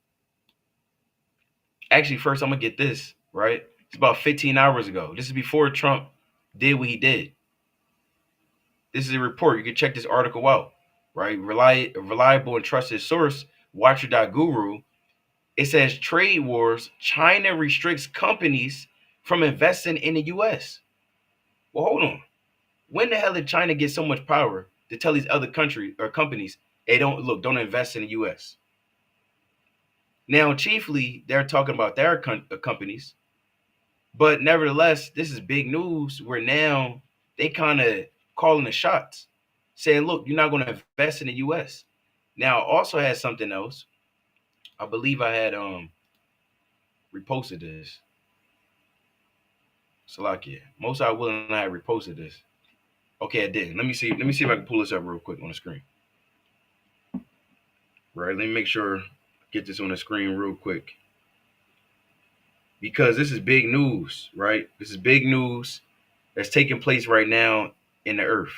B: Actually, first I'm gonna get this, right? It's about 15 hours ago. This is before Trump did what he did. This is a report. You can check this article out, right? Reliable and trusted source, Watcher.guru. It says trade wars. China restricts companies from investing in the U.S. Well, hold on. When the hell did China get so much power to tell these other countries or companies, hey, don't invest in the U.S.? Now, chiefly, they're talking about their companies, but nevertheless, this is big news where now they kind of calling the shots, saying, look, you're not going to invest in the U.S. Now, I also had something else. I believe I had reposted this. Salakia. Most I will and I had reposted this. Okay, I didn't. Let me see if I can pull this up real quick on the screen. Right, let me make sure get this on the screen real quick. Because this is big news, right? This is big news that's taking place right now in the earth.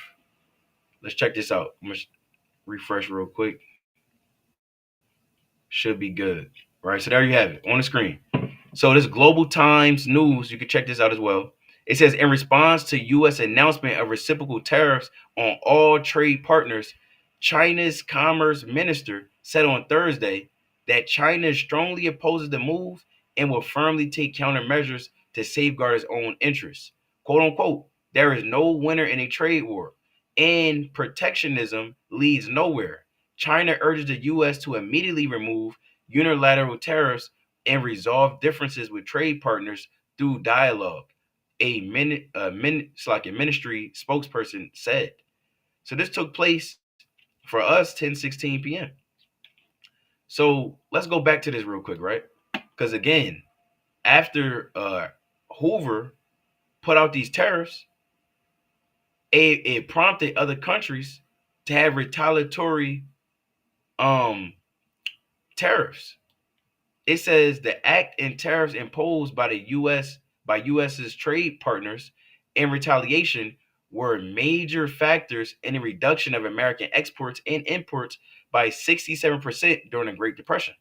B: Let's check this out. I'm going to refresh real quick. Should be good. Right, so there you have it on the screen. So this Global Times News, you can check this out as well. It says, in response to U.S. announcement of reciprocal tariffs on all trade partners, China's Commerce Minister said on Thursday that China strongly opposes the move and will firmly take countermeasures to safeguard its own interests. Quote unquote, there is no winner in a trade war, and protectionism leads nowhere. China urges the U.S. to immediately remove unilateral tariffs and resolve differences with trade partners through dialogue, a ministry spokesperson said. So this took place for us 10:16 p.m. So let's go back to this real quick, right? Because again, after Hoover put out these tariffs, it prompted other countries to have retaliatory tariffs. It says the act and tariffs imposed by the US's trade partners in retaliation were major factors in the reduction of American exports and imports by 67% during the Great Depression.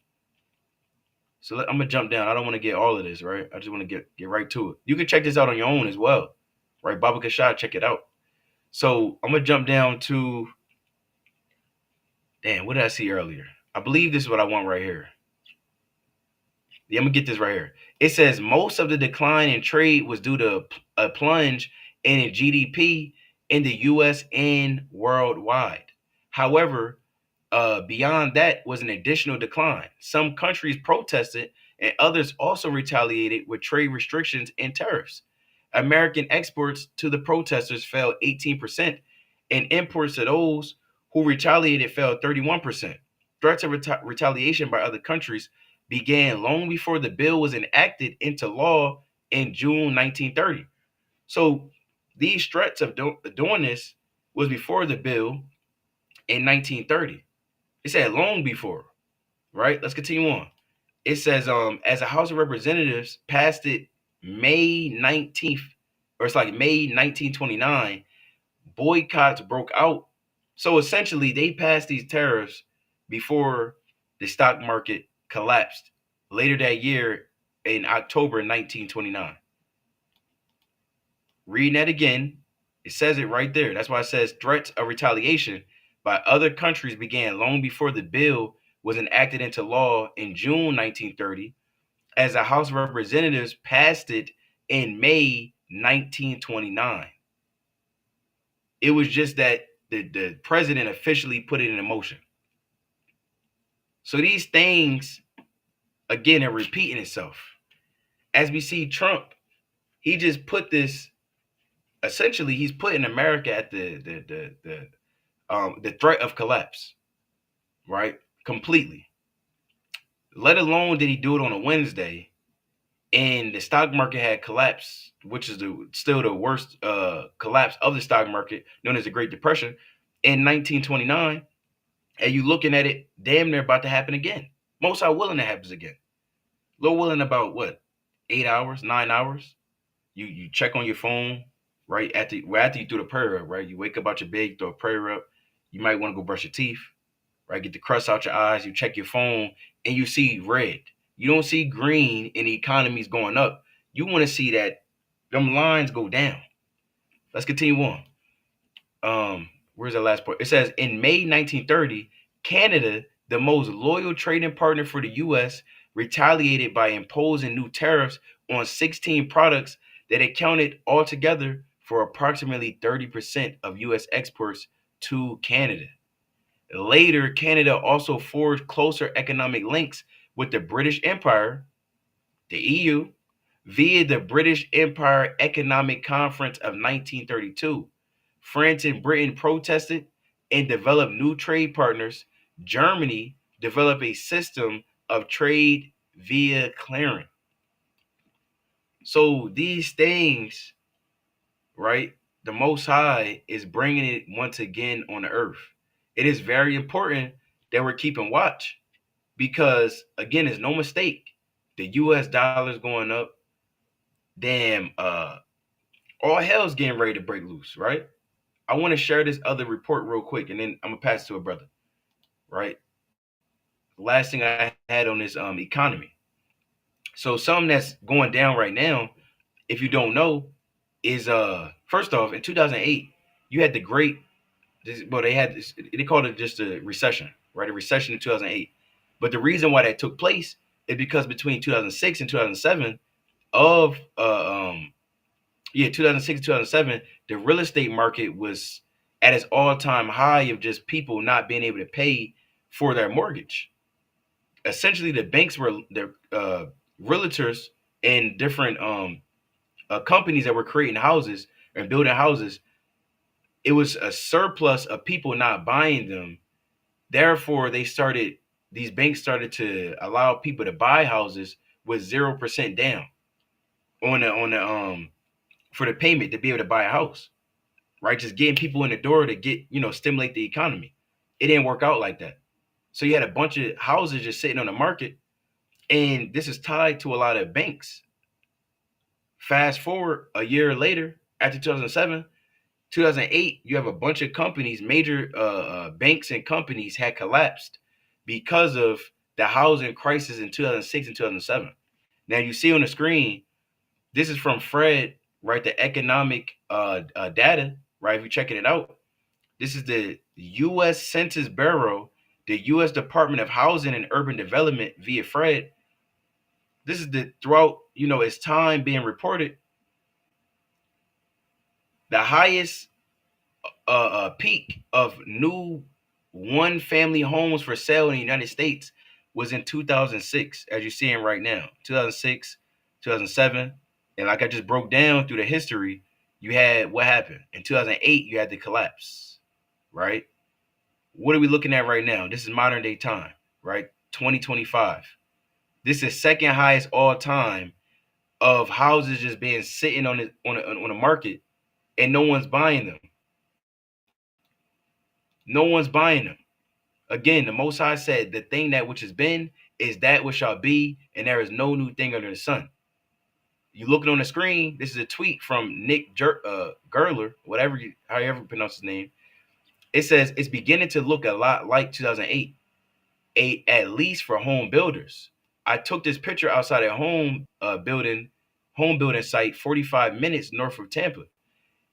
B: So I'm gonna jump down. I don't want to get all of this, right? I just want to get right to it. You can check this out on your own as well, right? Baba Kashad, check it out. So I'm gonna jump down to, damn, what did I see earlier? I believe this is what I want right here. Yeah, I'm gonna get this right here. It says most of the decline in trade was due to a plunge in GDP in the U.S. and worldwide. However, beyond that was an additional decline. Some countries protested and others also retaliated with trade restrictions and tariffs. American exports to the protesters fell 18%, and imports to those who retaliated fell 31%. Threats of retaliation by other countries began long before the bill was enacted into law in June 1930. So These threats of doing this was before the bill in 1930. It said long before, right? Let's continue on. It says, as the House of Representatives passed it May 19th, or it's like May 1929, boycotts broke out. So essentially, they passed these tariffs before the stock market collapsed later that year in October 1929. Reading that again, it says it right there. That's why it says threats of retaliation by other countries began long before the bill was enacted into law in June 1930, as the House of Representatives passed it in May 1929. It was just that the president officially put it in motion. So these things, again, are repeating itself. As we see Trump, he just put this, essentially, he's putting America at the threat of collapse, right? Completely. Let alone did he do it on a Wednesday, and the stock market had collapsed, which is still the worst collapse of the stock market, known as the Great Depression, in 1929. And you looking at it, damn near about to happen again. Most are willing it happens again. Low willing about what? 8 hours, 9 hours. You check on your phone, right? After you threw the prayer up, right? You wake up out your bed, you throw a prayer up. You might want to go brush your teeth, right? Get the crust out your eyes. You check your phone and you see red. You don't see green and the economy's going up. You want to see that them lines go down. Let's continue on. Where's the last part? It says in May 1930, Canada, the most loyal trading partner for the U.S., retaliated by imposing new tariffs on 16 products that accounted altogether for approximately 30% of U.S. exports to Canada. Later, Canada also forged closer economic links with the British Empire, the EU, via the British Empire Economic Conference of 1932. France and Britain protested and developed new trade partners. Germany developed a system of trade via clearing. So these things, right? The Most High is bringing it once again on the earth. It is very important that we're keeping watch because, again, it's no mistake. The U.S. dollar is going up. Damn, all hell's getting ready to break loose, right? I want to share this other report real quick, and then I'm gonna pass it to a brother, right? Last thing I had on this economy. So something that's going down right now, if you don't know, is first off, in 2008, you had the great, they had this, they called it just a recession, right? A recession in 2008. But the reason why that took place is because between 2006 and 2007 of 2006 and 2007, the real estate market was at its all-time high of just people not being able to pay for their mortgage. Essentially, the banks were the realtors and different companies that were creating houses and building houses. It was a surplus of people not buying them. Therefore, these banks started to allow people to buy houses with 0% down on the for the payment to be able to buy a house, right? Just getting people in the door to stimulate the economy. It didn't work out like that. So you had a bunch of houses just sitting on the market, and this is tied to a lot of banks. Fast forward a year later, after 2007, 2008, you have a bunch of companies, major banks and companies had collapsed because of the housing crisis in 2006 and 2007. Now you see on the screen, this is from Fred, right? The economic data, right? If you're checking it out, this is the U.S. Census Bureau, the U.S. Department of Housing and Urban Development via Fred. This is throughout, its time being reported, the highest peak of new one-family homes for sale in the United States was in 2006, as you're seeing right now. 2006, 2007, and like I just broke down through the history, you had what happened in 2008. You had the collapse, right? What are we looking at right now? This is modern day time, right? 2025. This is second highest all time of houses just being sitting on the market, and no one's buying them. No one's buying them. Again, the Most High said, the thing that which has been is that which shall be, and there is no new thing under the sun. You looking on the screen, this is a tweet from Nick Gerler, however you pronounce his name. It says, it's beginning to look a lot like 2008, at least for home builders. I took this picture outside a home building site 45 minutes north of Tampa.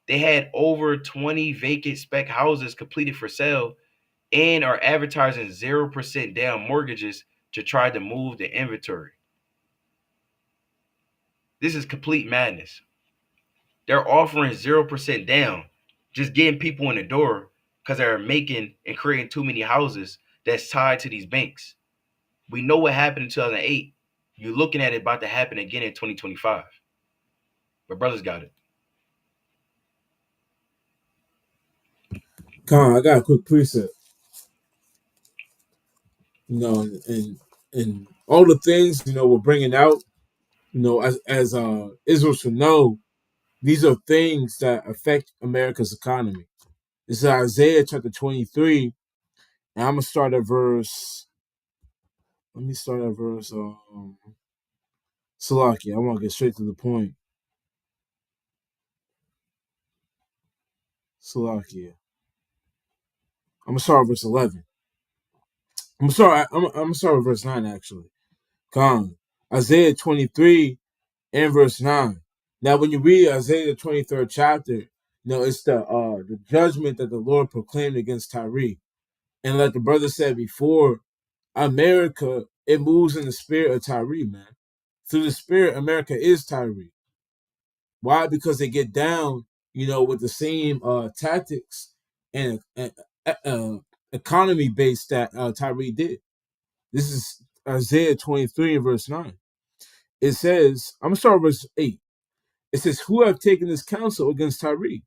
B: They had over 20 vacant spec houses completed for sale and are advertising 0% down mortgages to try to move the inventory. This is complete madness. They're offering 0% down, just getting people in the door because they're making and creating too many houses that's tied to these banks. We know what happened in 2008. You're looking at it about to happen again in 2025. But brothers got it.
C: Con, I got a quick precept. And all the things we're bringing out, as Israel should know, these are things that affect America's economy. This is Isaiah chapter 23, and I'm gonna start at verse. Let me start at verse. Salaki. I want to get straight to the point. Salaki. I'm gonna start at verse 11. I'm gonna start with verse 9 actually. Con, Isaiah 23 and verse 9. Now, when you read Isaiah the 23rd chapter, it's the judgment that the Lord proclaimed against Tyre. And like the brother said before, America, it moves in the spirit of Tyre, man. Through the spirit, America is Tyre. Why? Because they get down, with the same tactics and economy base that Tyre did. This is Isaiah 23 and verse 9. It says, I'm going to start with verse 8. It says, who have taken this counsel against Tyre,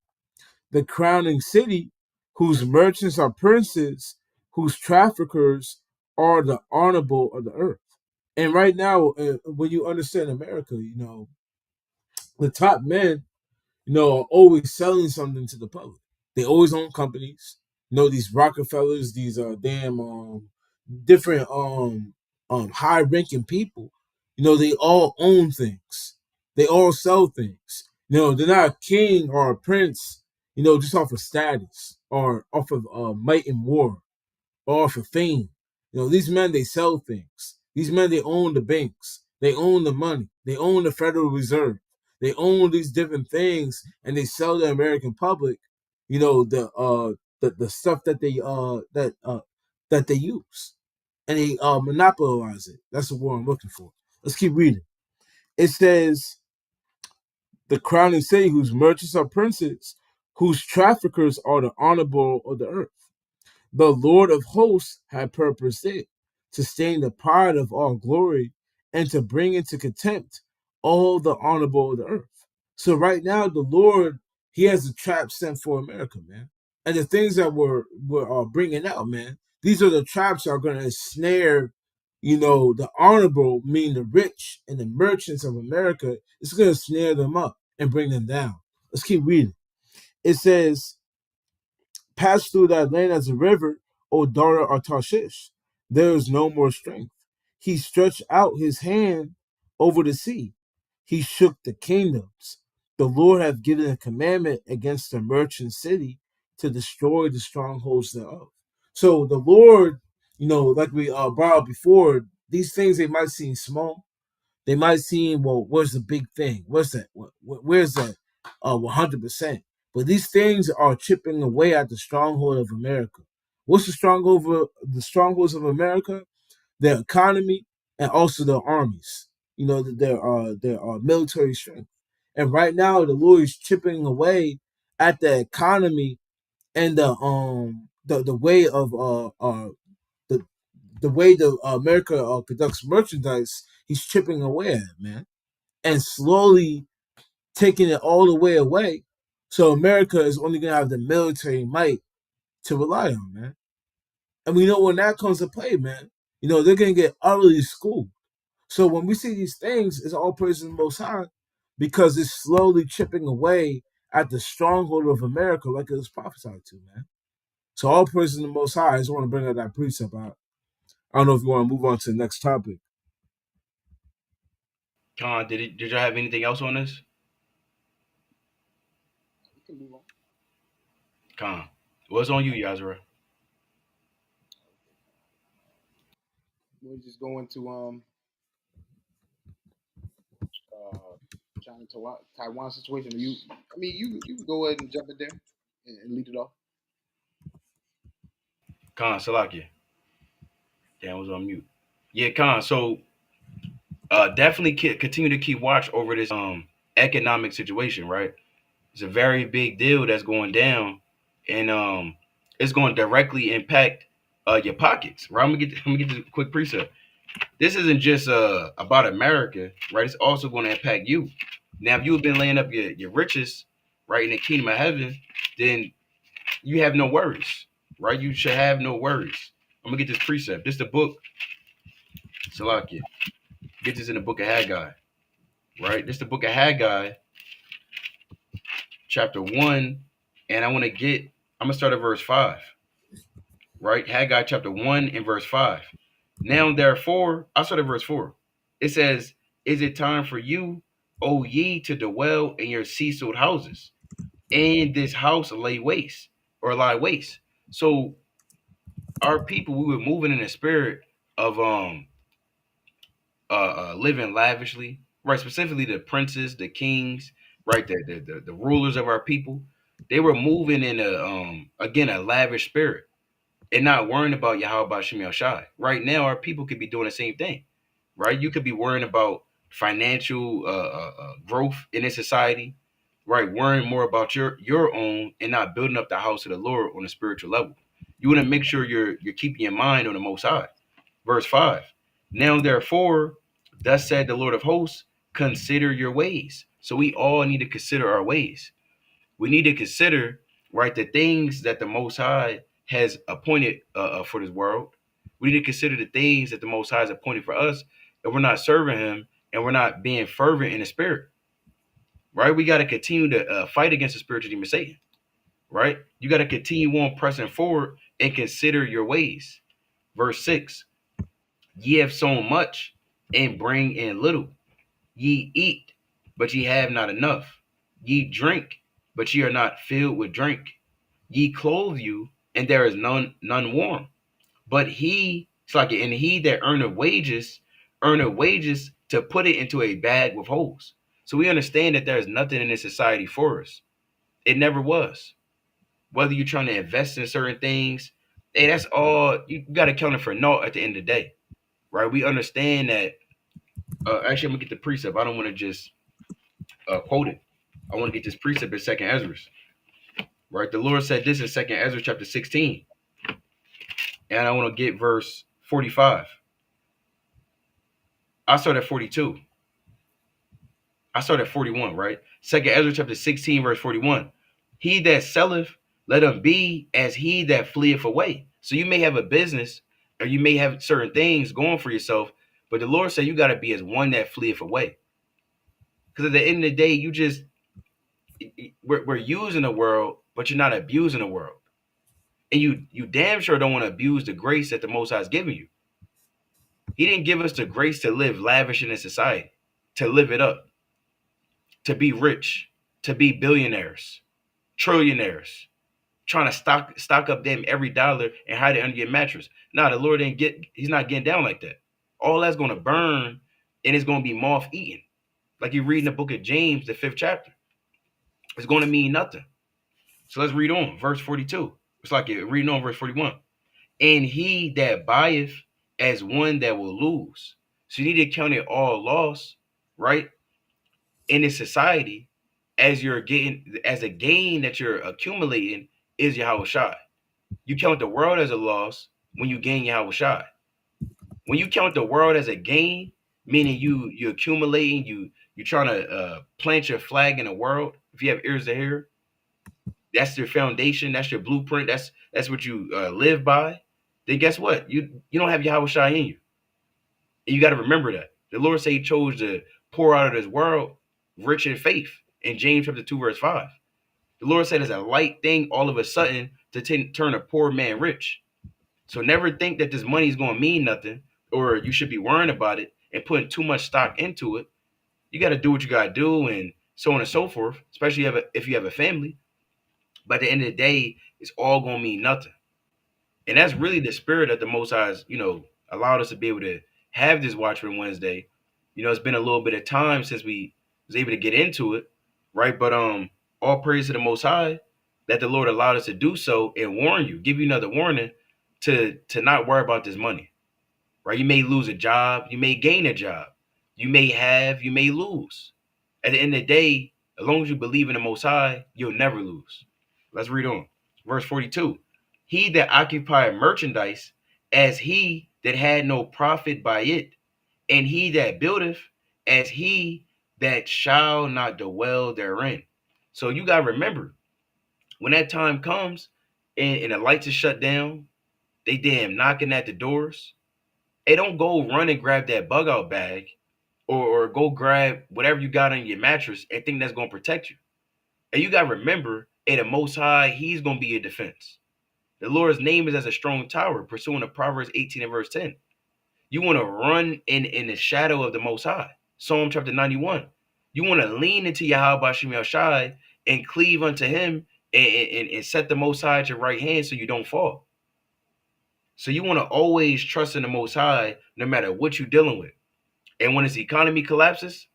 C: the crowning city, whose merchants are princes, whose traffickers are the honorable of the earth. And right now, when you understand America, the top men, are always selling something to the public. They always own companies. These Rockefellers, these different high ranking people, they all own things. They all sell things. They're not a king or a prince, just off of status or off of might and war or off of fame. These men, they sell things. These men, they own the banks. They own the money. They own the Federal Reserve. They own these different things, and they sell the American public, the stuff that they use, and they monopolize it. That's the word I'm looking for. Let's keep reading. It says, the crowning city, whose merchants are princes, whose traffickers are the honorable of the earth. The Lord of hosts had purposed it, to stain the pride of all glory, and to bring into contempt all the honorable of the earth. So right now, the Lord, he has a trap set for America, man. And the things that we're bringing out, man, these are the traps that are going to ensnare, the honorable, meaning the rich and the merchants of America. It's going to snare them up and bring them down. Let's keep reading. It says, pass through that land as a river, O daughter of Tarshish. There is no more strength. He stretched out his hand over the sea. He shook the kingdoms. The Lord hath given a commandment against the merchant city to destroy the strongholds thereof. So the Lord, like we brought out before, these things, they might seem small. They might seem, well, where's the big thing? Where's that? Where's that 100%? But these things are chipping away at the stronghold of America. What's the strongholds of America? Their economy and also their armies. Their military strength. And right now, the Lord is chipping away at the economy and the way of the way the America conducts merchandise. He's chipping away at it, man, and slowly taking it all the way away. So America is only gonna have the military might to rely on, man. And we know when that comes to play, man, they're gonna get utterly schooled. So when we see these things, it's all praise to the Most High, because it's slowly chipping away at the stronghold of America like it was prophesied to, man. So all praise to the Most High. I just want to bring out that precept out. I don't know if you want to move on to the next topic.
B: Con, did y'all have anything else on this?
D: We can move on.
B: Con, what's on you, Yazra?
D: We'll just go into China Taiwan situation. You can go ahead and jump in there and lead it off.
B: Con, Salakia. Damn, I was on mute. Yeah, Con. So definitely continue to keep watch over this economic situation, right? It's a very big deal that's going down, and it's going to directly impact your pockets, right? I'm gonna get the quick precept. This isn't just about America, right? It's also going to impact you. Now, if you've been laying up your riches, right, in the kingdom of heaven, then you have no worries, right? You should have no worries. I'm gonna get this precept. This is the book, Salakia. Get this in the book of Haggai, right? This is the book of Haggai, chapter 1, and I'm gonna start at verse 5, right? Haggai chapter 1 and verse 5. Now therefore, I'll start at verse 4. It says, is it time for you, O ye, to dwell in your sealed houses, and this house lie waste? So our people, we were moving in the spirit of living lavishly, right? Specifically the princes, the kings, right? The rulers of our people. They were moving in a lavish spirit and not worrying about Yahweh Shem Shai. Right now, our people could be doing the same thing, right? You could be worrying about financial growth in this society, right? Worrying more about your own and not building up the house of the Lord on a spiritual level. You want to make sure you're keeping your mind on the Most High. Verse 5. Now therefore, thus said the Lord of hosts, consider your ways. So we all need to consider our ways. We need to consider, right, the things that the Most High has appointed for this world. We need to consider the things that the Most High has appointed for us, and we're not serving Him, and we're not being fervent in the spirit, right? We got to continue to fight against the spiritual demon Satan, right? You got to continue on pressing forward and consider your ways. Verse 6, ye have sown much and bring in little. Ye eat, but ye have not enough. Ye drink, but ye are not filled with drink. Ye clothe you, and there is none warm. But he, it's like, and he that earneth wages to put it into a bag with holes. So we understand that there is nothing in this society for us. It never was. Whether you're trying to invest in certain things, hey, that's all you got to count it for naught at the end of the day, right? We understand that. Actually, I'm gonna get the precept. I don't want to just quote it. I want to get this precept in Second Ezra, right? The Lord said this in Second Ezra chapter 16, and I want to get verse 45. I start at 42. I start at 41, right? Second Ezra chapter 16, verse 41. He that selleth, let him be as he that fleeth away. So you may have a business, or you may have certain things going for yourself, but the Lord said you got to be as one that fleeth away. Because at the end of the day, we're using the world, but you're not abusing the world. And you damn sure don't want to abuse the grace that the Most High has given you. He didn't give us the grace to live lavish in this society, to live it up, to be rich, to be billionaires, trillionaires, trying to stock up them every dollar and hide it under your mattress. Nah, the Lord he's not getting down like that. All that's going to burn and it's going to be moth eaten. Like you read in the book of James, the 5th chapter. It's going to mean nothing. So let's read on. Verse 42. It's like reading on verse 41. And he that buyeth as one that will lose. So you need to count it all loss, right? In this society, as you're getting, as a gain that you're accumulating is Yahweh Shai. You count the world as a loss when you gain Yahweh Shai. When you count the world as a gain, meaning you accumulating, you trying to plant your flag in the world. If you have ears to hear, that's your foundation, that's your blueprint, that's what you live by. Then guess what? You don't have Yahweh Shai in you. And you got to remember that. The Lord said he chose to pour out of this world rich in faith in James chapter 2, verse 5. The Lord said it's a light thing all of a sudden to turn a poor man rich. So never think that this money is going to mean nothing, or you should be worrying about it and putting too much stock into it. You got to do what you got to do, and so on and so forth, especially if you have a family. But at the end of the day, it's all going to mean nothing. And that's really the spirit that the Most High has, allowed us to be able to have this Watchmen Wednesday. It's been a little bit of time since we was able to get into it, right? But all praise to the Most High that the Lord allowed us to do so and warn you, give you another warning to not worry about this money, right? You may lose a job, you may gain a job, you may lose. At the end of the day, as long as you believe in the Most High, you'll never lose. Let's read on. Verse 42. He that occupied merchandise as he that had no profit by it, and he that buildeth as he that shall not dwell therein. So you got to remember, when that time comes and the lights are shut down, they damn knocking at the doors. Hey, don't go run and grab that bug out bag or go grab whatever you got on your mattress and think that's going to protect you. And you got to remember, at the Most High, he's going to be your defense. The Lord's name is as a strong tower, pursuing the Proverbs 18 and verse 10. You want to run in the shadow of the Most High. Psalm chapter 91. You want to lean into Yahweh Bashim Shai and cleave unto him and set the Most High at your right hand so you don't fall. So you want to always trust in the Most High no matter what you're dealing with. And when this economy collapses,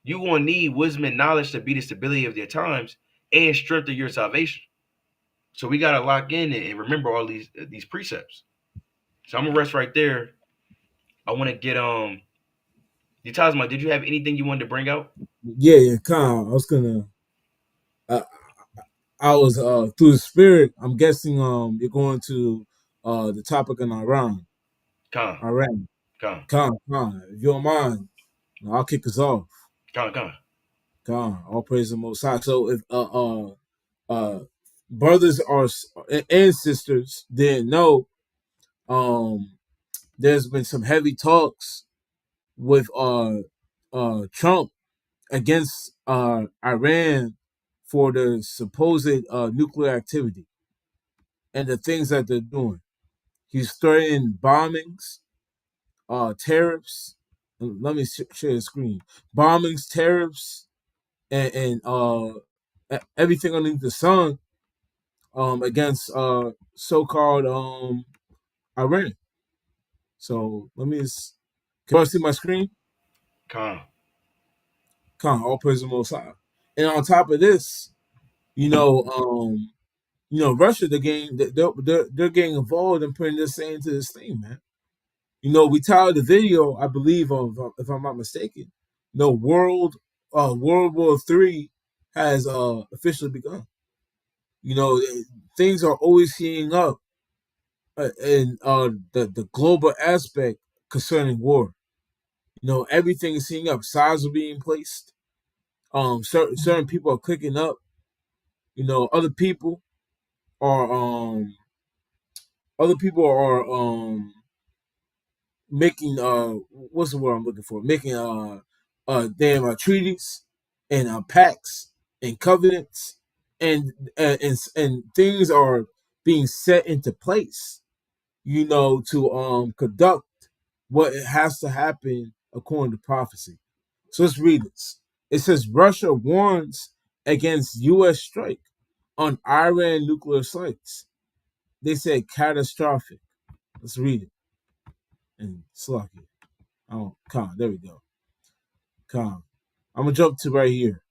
B: you will need wisdom and knowledge to be the stability of their times and strengthen your salvation. So we got to lock in and remember all these precepts. So I'm going to rest right there. I want to get Yatazma, did you have anything you wanted to bring out?
C: Yeah, Khan. I was gonna. I was through the spirit. I'm guessing you're going to the topic on Iran.
B: Khan.
C: Iran.
B: Khan.
C: Khan. If you don't mind, I'll kick us off.
B: Khan.
C: All praise the Most High. So if brothers and sisters didn't know, there's been some heavy talks with Trump against Iran for the supposed nuclear activity and the things that they're doing. He's threatening bombings, tariffs. Let me share the screen. Bombings, tariffs, and everything underneath the sun against so-called Iran. So let me just. Can you see my screen?
B: Khan.
C: All praise the Most High. And on top of this, Russia, they're getting involved in putting this into this thing, man. We titled the video, I believe, of if I'm not mistaken. World War III has officially begun. Things are always heating up in the global aspect concerning war. Everything is heating up. Sides are being placed. Certain people are clicking up. Other people are making what's the word I'm looking for? Making damn treaties and pacts and covenants and things are being set into place, to conduct what it has to happen according to prophecy. So let's read this. It says Russia warns against U.S. strike on Iran nuclear sites. They said catastrophic. Let's read it. And Slocky. Oh, Con, there we go. Con. I'm gonna jump to right here.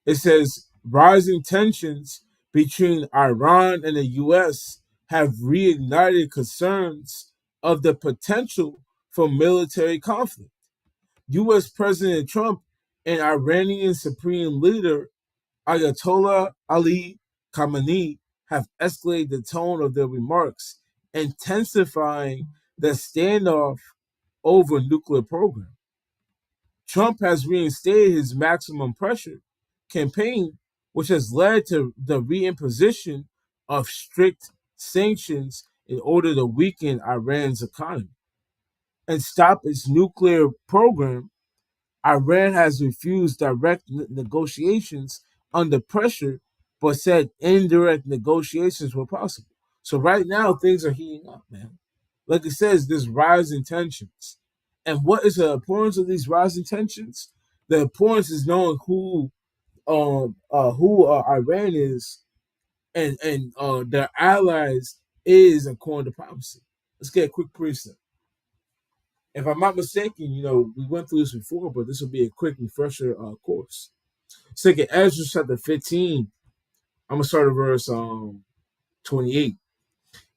C: It says rising tensions between Iran and the U.S. have reignited concerns of the potential for military conflict. U.S. President Trump and Iranian Supreme Leader Ayatollah Ali Khamenei have escalated the tone of their remarks, intensifying the standoff over nuclear program. Trump has reinstated his maximum pressure campaign, which has led to the reimposition of strict sanctions in order to weaken Iran's economy and stop its nuclear program. Iran has refused direct negotiations under pressure, but said indirect negotiations were possible. So right now things are heating up, man. Like it says, there's rising tensions. And what is the importance of these rising tensions? The importance is knowing who Iran is and their allies is according to prophecy. Let's get a quick precept. If I'm not mistaken, we went through this before, but this will be a quick refresher course. Second Ezra chapter 15. I'm gonna start at verse 28.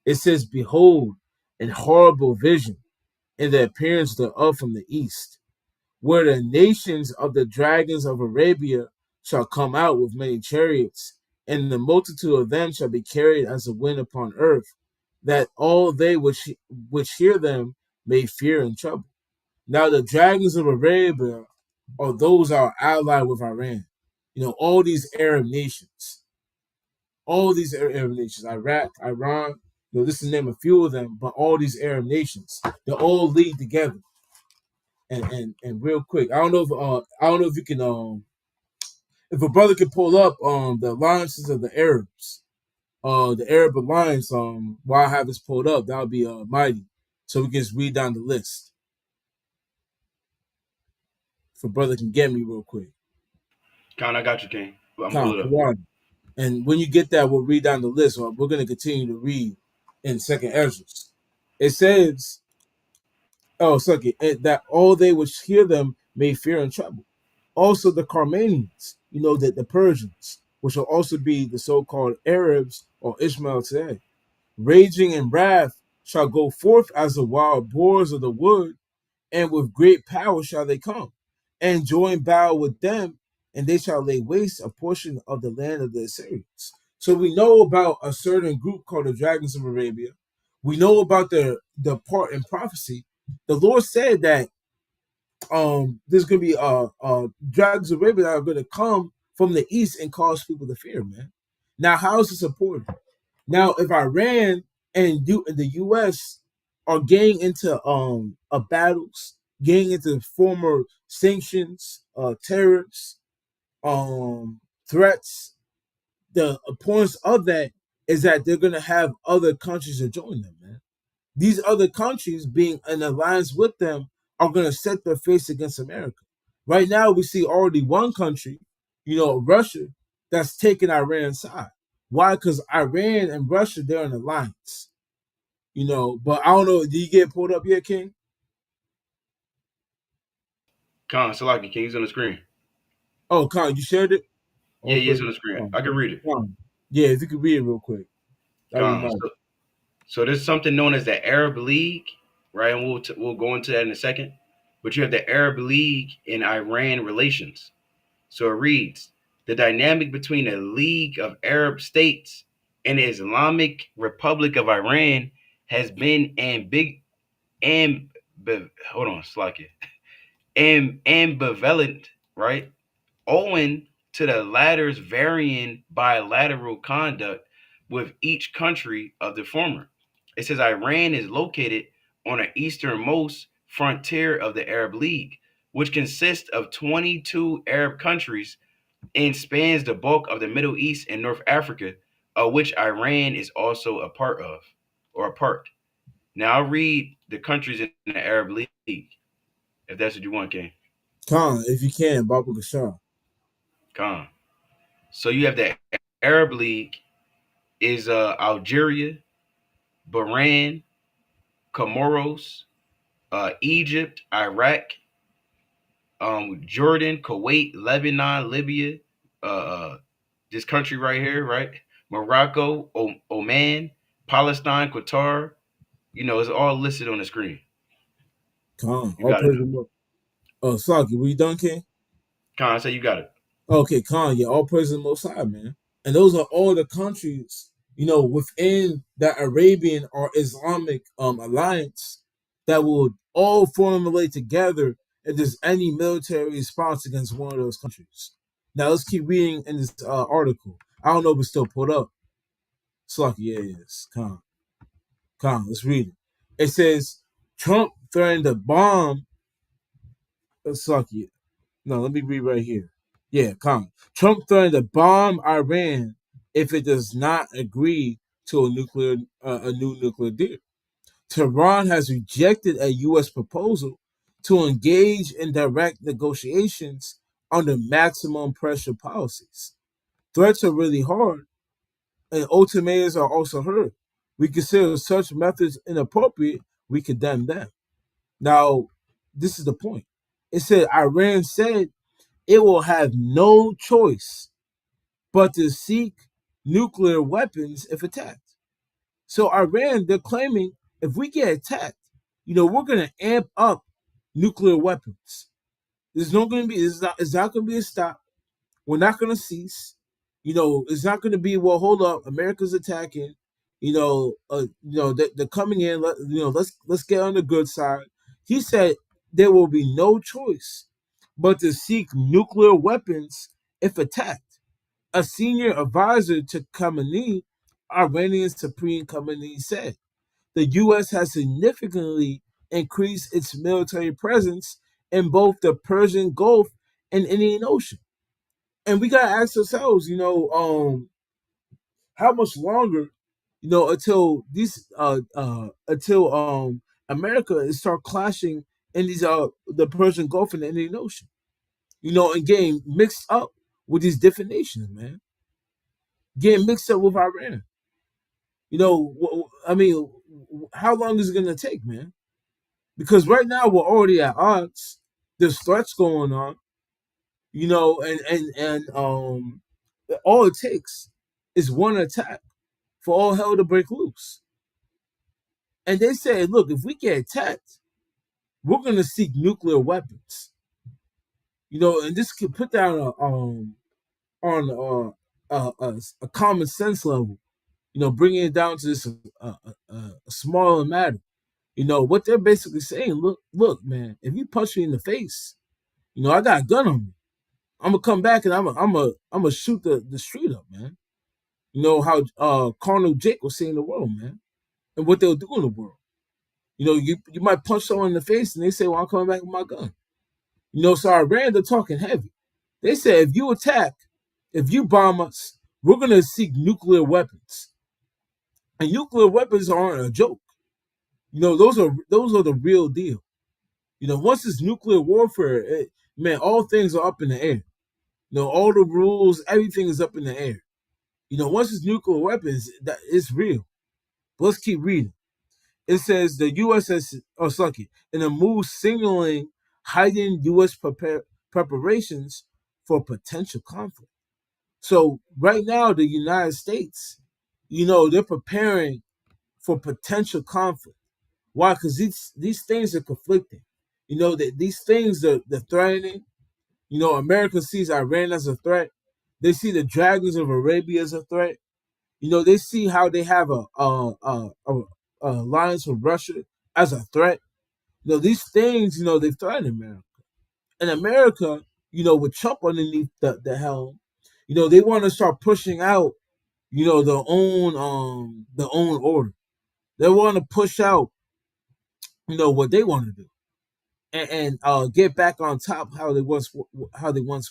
C: It says, "Behold, an horrible vision in the appearance thereof from the east, where the nations of the dragons of Arabia shall come out with many chariots, and the multitude of them shall be carried as a wind upon earth, that all they which hear them may fear and trouble." Now the dragons of Arabia are those that are allied with Iran. All these Arab nations, Iraq, Iran. This is to name a few of them, but all these Arab nations, they all lead together. And real quick, I don't know if you can if a brother can pull up the alliances of the Arabs, the Arab alliance while I have this pulled up, that would be mighty. So we can just read down the list. If a brother can get me real quick.
B: Con, I got you, King. I'm
C: Come
B: pulling it up.
C: on. And when you get that, we'll read down the list. We're going to continue to read in Second Ezra. It says, that all they which hear them may fear and tremble. Also the Carmanians, that the Persians, which will also be the so-called Arabs or Ishmael today, raging in wrath, shall go forth as the wild boars of the wood, and with great power shall they come, and join battle with them, and they shall lay waste a portion of the land of the Assyrians. So we know about a certain group called the Dragons of Arabia. We know about the part in prophecy. The Lord said that there's gonna be Dragons of Arabia that are gonna come from the east and cause people to fear, man. Now, how is this important? Now, if Iran and the U.S. are getting into battles, getting into former sanctions, terrorists, threats, the importance of that is that they're gonna have other countries to join them, man. These other countries, being in alliance with them, are gonna set their face against America. Right now, we see already one country, Russia, that's taking Iran's side. Why? Because Iran and Russia, they're in alliance. But I don't know. Did you get pulled up yet, King?
B: Con, Salaki, King, he's on the screen.
C: Oh, Con, you shared it?
B: Yeah,
C: Oh,
B: he is on the screen. I can read it.
C: Con. Yeah, if you could read it real quick, that'd be
B: Con.
C: nice.
B: So there's something known as the Arab League, right? And we'll go into that in a second. But you have the Arab League and Iran relations. So it reads, the dynamic between the League of Arab States and the Islamic Republic of Iran has been ambivalent, right? Owing to the latter's varying bilateral conduct with each country of the former. It says Iran is located on the easternmost frontier of the Arab League, which consists of 22 Arab countries and spans the bulk of the Middle East and North Africa, of which Iran is also a part of, or a part. Now I'll read the countries in the Arab League, if that's what you want, King.
C: Con, if you can, Babu Gashar.
B: Con. So you have the Arab League is Algeria, Bahrain, Comoros, Egypt, Iraq, Jordan, Kuwait, Lebanon, Libya, this country right here, right? Morocco, Oman, Palestine, Qatar. It's all listed on the screen.
C: Con,
B: You
C: all
B: got it.
C: praise the Lord. Saki, were you done, King?
B: Con, I say you got it.
C: Okay, Khan, yeah, all praise to the Most High, man. And those are all the countries, within that Arabian or Islamic alliance that will all formulate together if there's any military response against one of those countries. Now let's keep reading in this article. I don't know if it's still put up. Slucky, yeah, it is. Khan, let's read it. It says Trump threatened to bomb Slucky. No, let me read right here. Yeah, come. Trump threatened to bomb Iran if it does not agree to a new nuclear deal. Tehran has rejected a U.S. proposal to engage in direct negotiations under maximum pressure policies. Threats are really hard, and ultimatums are also heard. We consider such methods inappropriate. We condemn them. Now, this is the point. It said Iran said it will have no choice but to seek nuclear weapons if attacked. So Iran, they're claiming if we get attacked, we're gonna amp up nuclear weapons. There's no gonna be it's not gonna be a stop. We're not gonna cease. It's not gonna be, well, hold up, America's attacking. They're coming in. Let's get on the good side. He said there will be no choice but to seek nuclear weapons if attacked. A senior advisor to Khamenei, Iranian Supreme Khamenei, said the U.S. has significantly increased its military presence in both the Persian Gulf and Indian Ocean. And we gotta ask ourselves, how much longer, until America is start clashing in these the Persian Gulf and the Indian Ocean, and getting mixed up with these different nations, man, getting mixed up with Iran. I mean, how long is it gonna take, man? Because right now we're already at odds. There's threats going on, and all it takes is one attack for all hell to break loose. And they say, look, if we get attacked, we're gonna seek nuclear weapons. And this could put down a common sense level. Bringing it down to this a smaller matter. What they're basically saying. Look, man. If you punch me in the face, I got a gun on me. I'm gonna come back and I'm gonna shoot the street up, man. How Colonel Jake was saying the world, man, and what they'll do in the world. You might punch someone in the face and they say, "Well, I'm coming back with my gun." So Iran, they're talking heavy. They say if you attack, if you bomb us, we're gonna seek nuclear weapons, and nuclear weapons aren't a joke. Those are the real deal. Once it's nuclear warfare, man, all things are up in the air. All the rules, everything is up in the air. Once it's nuclear weapons, that it's real. But let's keep reading. It says the U.S. in a move signaling heightened U.S. preparations for potential conflict. So right now, the United States, they're preparing for potential conflict. Why? Because these things are conflicting. That these things are they're threatening. America sees Iran as a threat. They see the dragons of Arabia as a threat. They see how they have a alliance with Russia as a threat. These things, they threaten America. And America, with Trump underneath the helm, they want to start pushing out, their own order. They want to push out, what they want to do, and get back on top how they once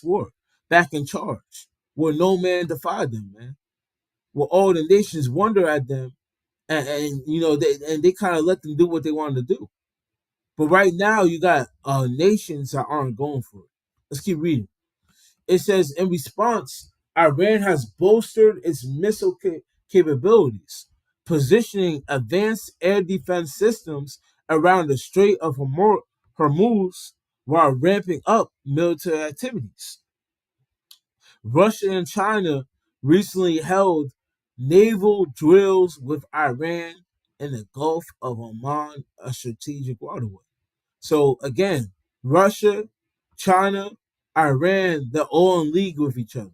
C: were, back in charge, where no man defied them, man. Where all the nations wonder at them, and they kind of let them do what they wanted to do. But right now, you got nations that aren't going for it. Let's keep reading. It says, in response, Iran has bolstered its missile capabilities, positioning advanced air defense systems around the Strait of Hormuz while ramping up military activities. Russia and China recently held naval drills with Iran in the Gulf of Oman, a strategic waterway. So again, Russia, China, Iran, they're all in league with each other.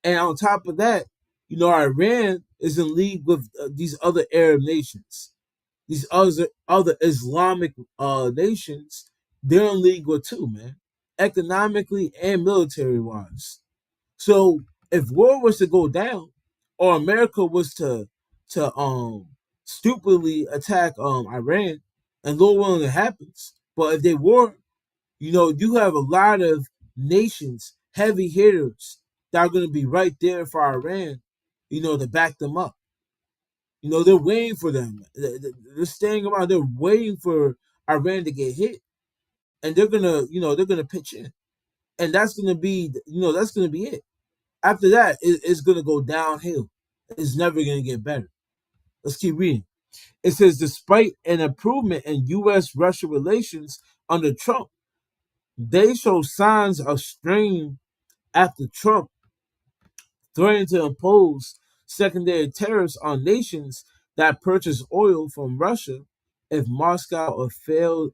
C: And on top of that, Iran is in league with these other Arab nations. These other Islamic nations, they're in league with too, man. Economically and military wise. So if war was to go down, or America was to stupidly attack Iran, and Lord willing it happens, but if they were, you have a lot of nations, heavy hitters that are going to be right there for Iran, to back them up. They're waiting for them. They're staying around. They're waiting for Iran to get hit, and they're gonna pitch in, and that's gonna be, it. After that, it's gonna go downhill. It's never gonna get better. Let's keep reading. It says, despite an improvement in U.S.-Russia relations under Trump, they show signs of strain after Trump threatened to impose secondary tariffs on nations that purchase oil from Russia if Moscow fails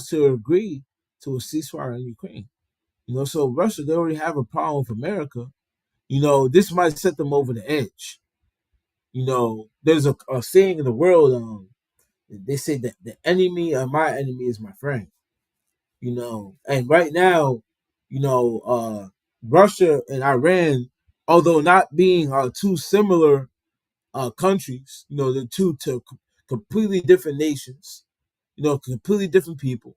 C: to agree to a ceasefire in Ukraine. So Russia, they already have a problem with America. This might set them over the edge. There's a saying in the world, they say that the enemy of my enemy is my friend. And right now, Russia and Iran, although not being two similar countries, they're completely different nations, completely different people,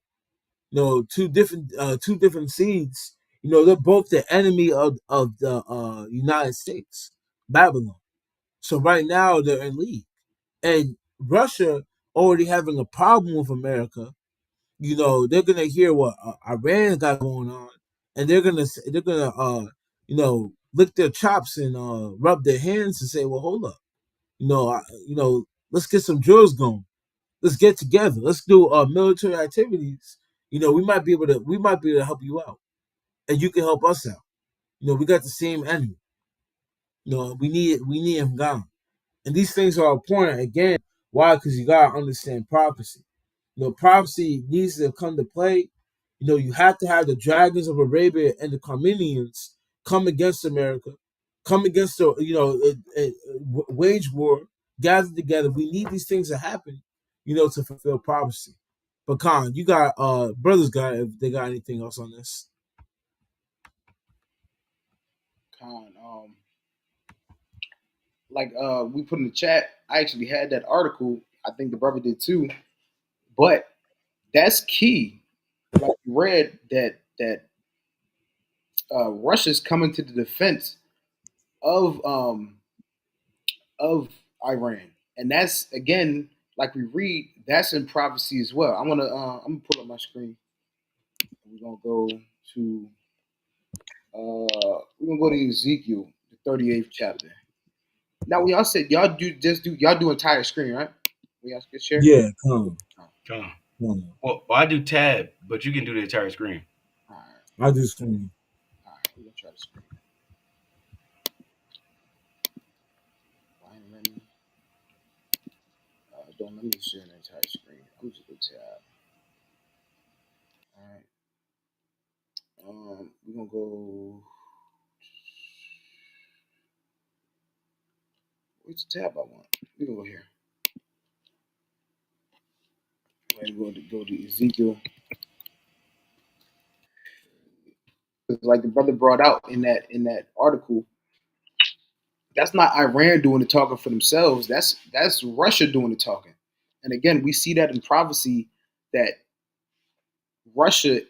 C: two different seeds. They're both the enemy of the United States, Babylon. So right now they're in league, and Russia already having a problem with America. They're gonna hear what Iran got going on, and they're gonna lick their chops and rub their hands and say, well, hold up, let's get some drills going. Let's get together. Let's do military activities. We might be able to help you out, and you can help us out. We got the same enemy. We need him gone. And these things are important again. Why? Because you gotta understand prophecy. Prophecy needs to come to play. You have to have the dragons of Arabia and the Carmenians come against America, come against the, wage war, gather together. We need these things to happen, to fulfill prophecy. But Khan, you got brothers got if they got anything else on this.
D: Con, like we put in the chat, I actually had that article. I think the brother did too. But that's key. Like we read that Russia's coming to the defense of um of Iran, and that's again, like we read, that's in prophecy as well. I'm gonna pull up my screen. We're gonna go to Ezekiel, the 38th chapter. Now, when y'all said y'all do entire screen, right? We y'all can share.
C: Yeah, Khan.
B: Come on.
C: Khan.
B: Well, I do tab, but you can do the entire screen.
D: All right,
C: I do screen.
D: all right. We're gonna try the screen. Why ain't let me? Don't let me share the entire screen. I'm just gonna tab. All right. We're gonna go. Which tab I want? We're gonna go here. We're going to go to Ezekiel. Like the brother brought out in that article, that's not Iran doing the talking for themselves. That's Russia doing the talking. And again, we see that in prophecy that Russia,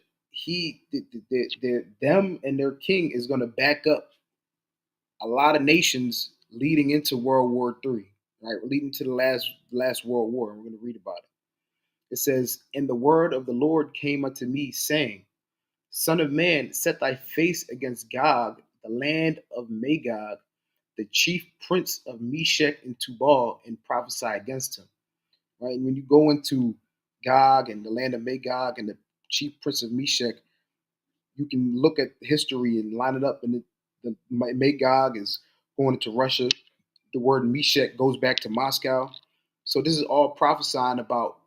D: them and their king is going to back up a lot of nations leading into World War III, right? Leading to the last World War. And we're going to read about it. It says, "And the word of the Lord came unto me, saying, Son of man, set thy face against Gog, the land of Magog, the chief prince of Meshech and Tubal, and prophesy against him." Right? And when you go into Gog and the land of Magog and the chief prince of Meshech, you can look at history and line it up. And the Magog is going into Russia. The word Meshech goes back to Moscow. So this is all prophesying about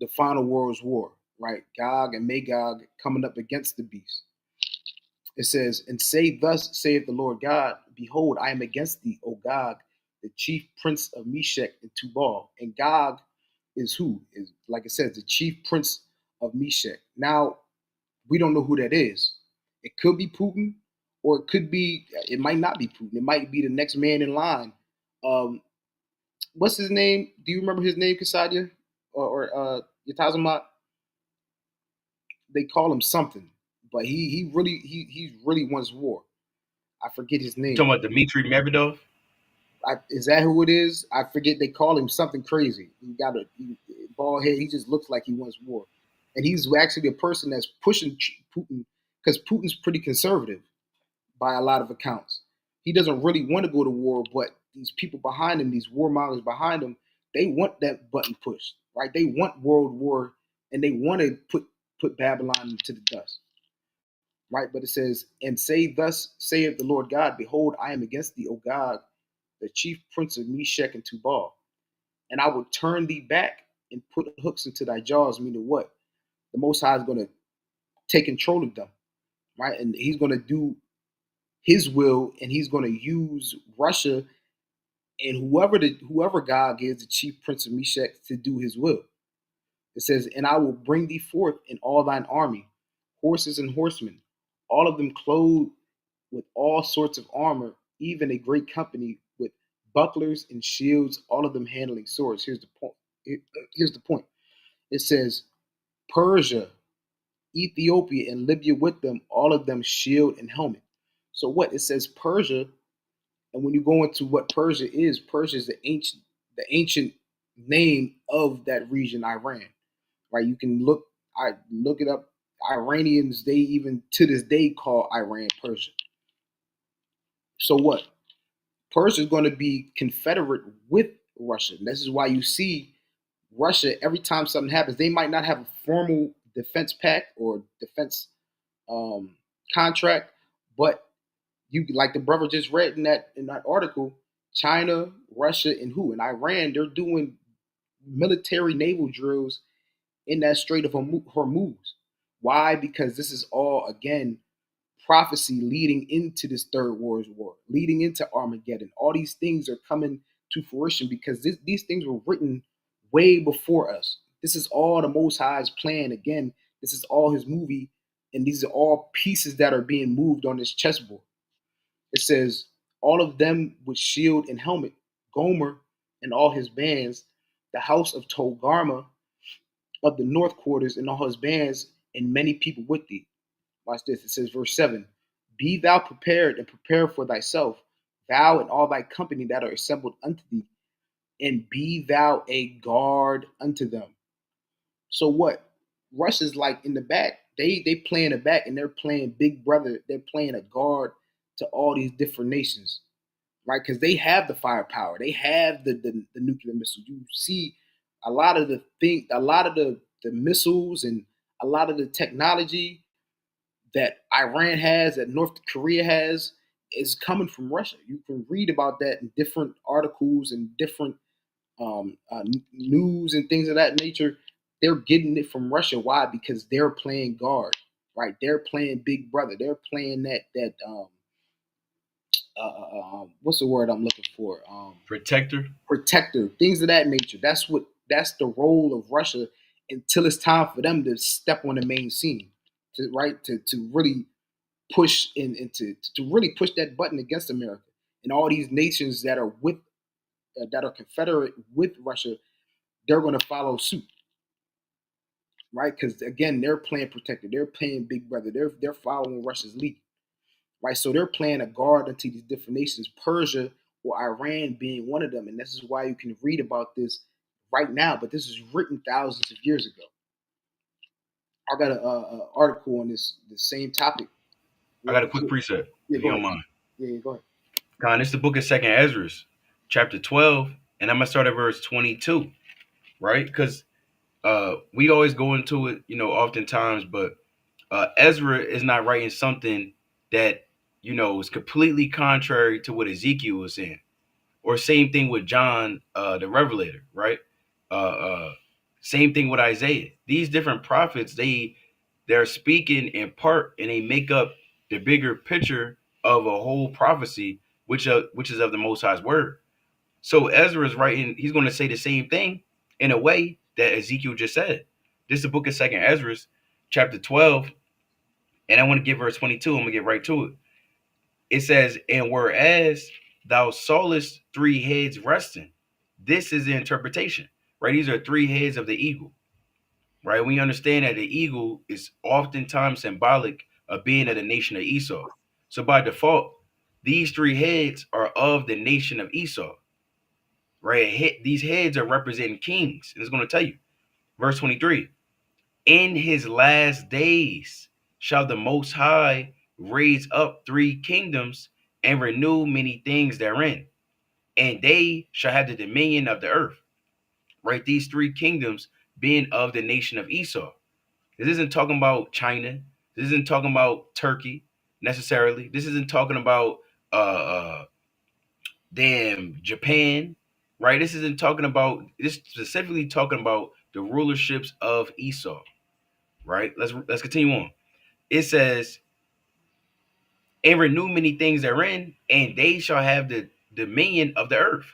D: the final world's war, right? Gog and Magog coming up against the beast. It says, "And say, thus saith the Lord God, behold, I am against thee, O Gog, the chief prince of Meshech and Tubal." And Gog is who? Is, like it says, the chief prince of Meshech. Now, we don't know who that is. It could be Putin, or it might not be Putin. It might be the next man in line. What's his name? Do you remember his name, Kasadia? Or Yatazamat? they call him something, but he really wants war. I forget his
B: You
D: name.
B: talking about Dmitry Medvedev?
D: Is that who it is? I forget. They call him something crazy. He got a bald head. He just looks like he wants war, and he's actually the person that's pushing Putin because Putin's pretty conservative by a lot of accounts. He doesn't really want to go to war, but these people behind him, these warmongers behind him, they want that button pushed, right? They want world war, and they want to put Babylon to the dust, right? But it says, "And say, thus saith the Lord God: Behold, I am against thee, O God, the chief prince of Meshach and Tubal, and I will turn thee back and put hooks into thy jaws." Meaning what? The Most High is going to take control of them, right? And He's going to do His will, and He's going to use Russia and whoever God gives the chief prince of Meshach to do His will. It says, "And I will bring thee forth in all thine army, horses and horsemen, all of them clothed with all sorts of armor, even a great company with bucklers and shields, all of them handling swords." Here's the point. Here's the point. It says, "Persia, Ethiopia, and Libya with them, all of them shield and helmet." So what? It says Persia, and when you go into what Persia is the ancient name of that region, Iran. Right? You can look it up. Iranians, they even to this day call Iran Persia. So what? Persia is going to be confederate with Russia. And this is why you see Russia, every time something happens, they might not have a formal defense pact or defense um, contract, but you, like the brother just read in that article, China, Russia, and who? And Iran, they're doing military naval drills in that Strait of Hormuz. Why? Because this is all, again, prophecy leading into this third world war, leading into Armageddon. All these things are coming to fruition because these things were written way before us. This is all the Most High's plan. Again, this is all His movie, and these are all pieces that are being moved on this chessboard. It says, "All of them with shield and helmet, Gomer and all his bands, the house of Togarma of the north quarters and all his bands, and many people with thee." Watch this. It says, verse 7, "Be thou prepared and prepare for thyself, thou and all thy company that are assembled unto thee, and be thou a guard unto them." So what? Russia's like in the back. They play in the back, and they're playing big brother. They're playing a guard to all these different nations, right? Because they have the firepower. They have the nuclear missiles. You see a lot of the missiles and a lot of the technology that Iran has, that North Korea has, is coming from Russia. You can read about that in different articles and different news and things of that nature. They're getting it from Russia. Why? Because they're playing guard, right? They're playing big brother. They're playing what's the word I'm looking for?
B: Protector.
D: Protector, things of that nature. That's the role of Russia until it's time for them to step on the main scene, to really push to really push that button against America and all these nations that are that are confederate with Russia. They're going to follow suit, right? Because again, they're playing protector, they're playing big brother, they're following Russia's lead, right? So they're playing a guard into these different nations, Persia or Iran being one of them. And this is why you can read about this right now, but this is written thousands of years ago. I got a article on the same topic.
B: I got a quick preset,
D: Yeah,
B: if you
D: go
B: don't
D: ahead.
B: mind.
D: Yeah, go ahead.
B: Con, it's the book of Second Ezra, chapter 12, and I'm gonna start at verse 22, right? Because we always go into it, oftentimes, but Ezra is not writing something that is completely contrary to what Ezekiel was saying, or same thing with John, the Revelator, right? Uh, uh, Same thing with Isaiah. These different prophets, they're speaking in part, and they make up the bigger picture of a whole prophecy, which is of the Most High's word. So Ezra is writing; he's going to say the same thing in a way that Ezekiel just said. This is the book of Second Ezra, chapter 12, and I want to give verse 22. I'm gonna get right to it. It says, "And whereas thou sawest three heads resting," this is the interpretation, right? These are three heads of the eagle. right? We understand that the eagle is oftentimes symbolic of being of the nation of Esau. So by default, these three heads are of the nation of Esau, right? These heads are representing kings. And it's going to tell you, verse 23, in his last days shall the Most High raise up three kingdoms and renew many things therein, and they shall have the dominion of the earth, right? These three kingdoms being of the nation of Esau. This isn't talking about China. This isn't talking about Turkey necessarily. This isn't talking about uh, uh damn Japan, right? This isn't talking about this specifically talking about the rulerships of Esau, right? Let's continue on. It says, and renew many things therein, and they shall have the dominion of the earth,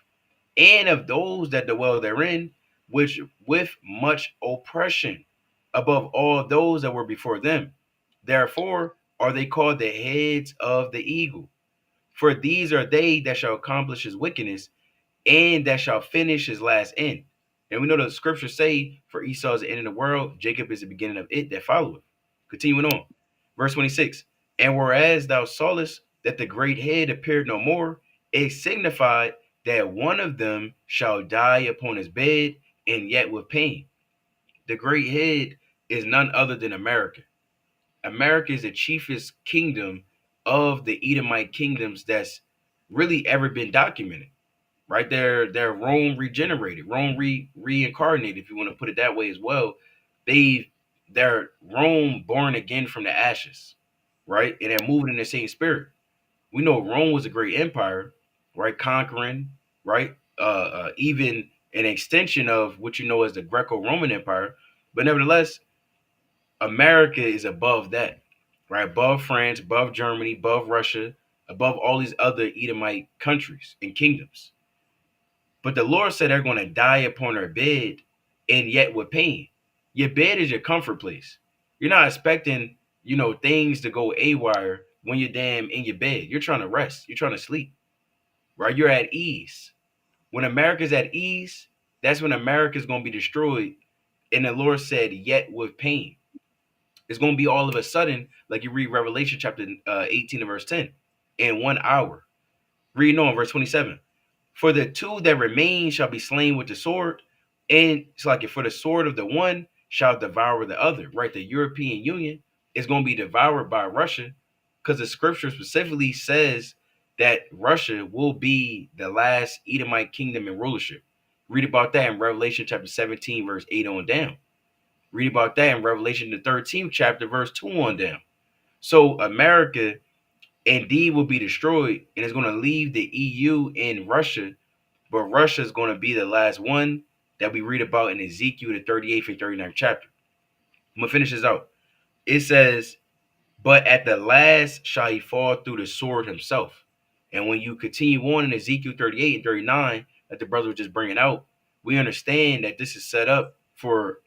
B: and of those that dwell therein, which with much oppression above all those that were before them. Therefore are they called the heads of the eagle. For these are they that shall accomplish his wickedness, and that shall finish his last end. And we know the scriptures say, for Esau is the end of the world, Jacob is the beginning of it that followeth. Continuing on, verse 26. And whereas thou sawest that the great head appeared no more, it signified that one of them shall die upon his bed, and yet with pain. The great head is none other than America. America is the chiefest kingdom of the Edomite kingdoms that's really ever been documented, right? They're Rome regenerated, Rome reincarnated, if you want to put it that way as well. They're Rome born again from the ashes, right? And they're moving in the same spirit. We know Rome was a great empire, right? Conquering, right? Even an extension of what you know as the Greco-Roman Empire, but nevertheless, America is above that, right? Above France, above Germany, above Russia, above all these other Edomite countries and kingdoms. But the Lord said they're going to die upon their bed, and yet with pain. Your bed is your comfort place. You're not expecting, things to go awry when you're damn in your bed. You're trying to rest. You're trying to sleep, right? You're at ease. When America's at ease, that's when America's going to be destroyed. And the Lord said, yet with pain. It's going to be all of a sudden, like you read Revelation chapter 18 and verse 10, in 1 hour. Reading on verse 27. For the two that remain shall be slain with the sword, and it's like for the sword of the one shall devour the other, right? The European Union is going to be devoured by Russia, because the scripture specifically says that Russia will be the last Edomite kingdom in rulership. Read about that in Revelation chapter 17, verse 8 on down. Read about that in Revelation the 13th chapter, verse 2 on down. So America indeed will be destroyed, and it's going to leave the EU and Russia, but Russia is going to be the last one that we read about in Ezekiel, the 38th and 39th chapter. I'm going to finish this out. It says, but at the last shall he fall through the sword himself. And when you continue on in Ezekiel 38 and 39, that the brother was just bringing out, we understand that this is set up for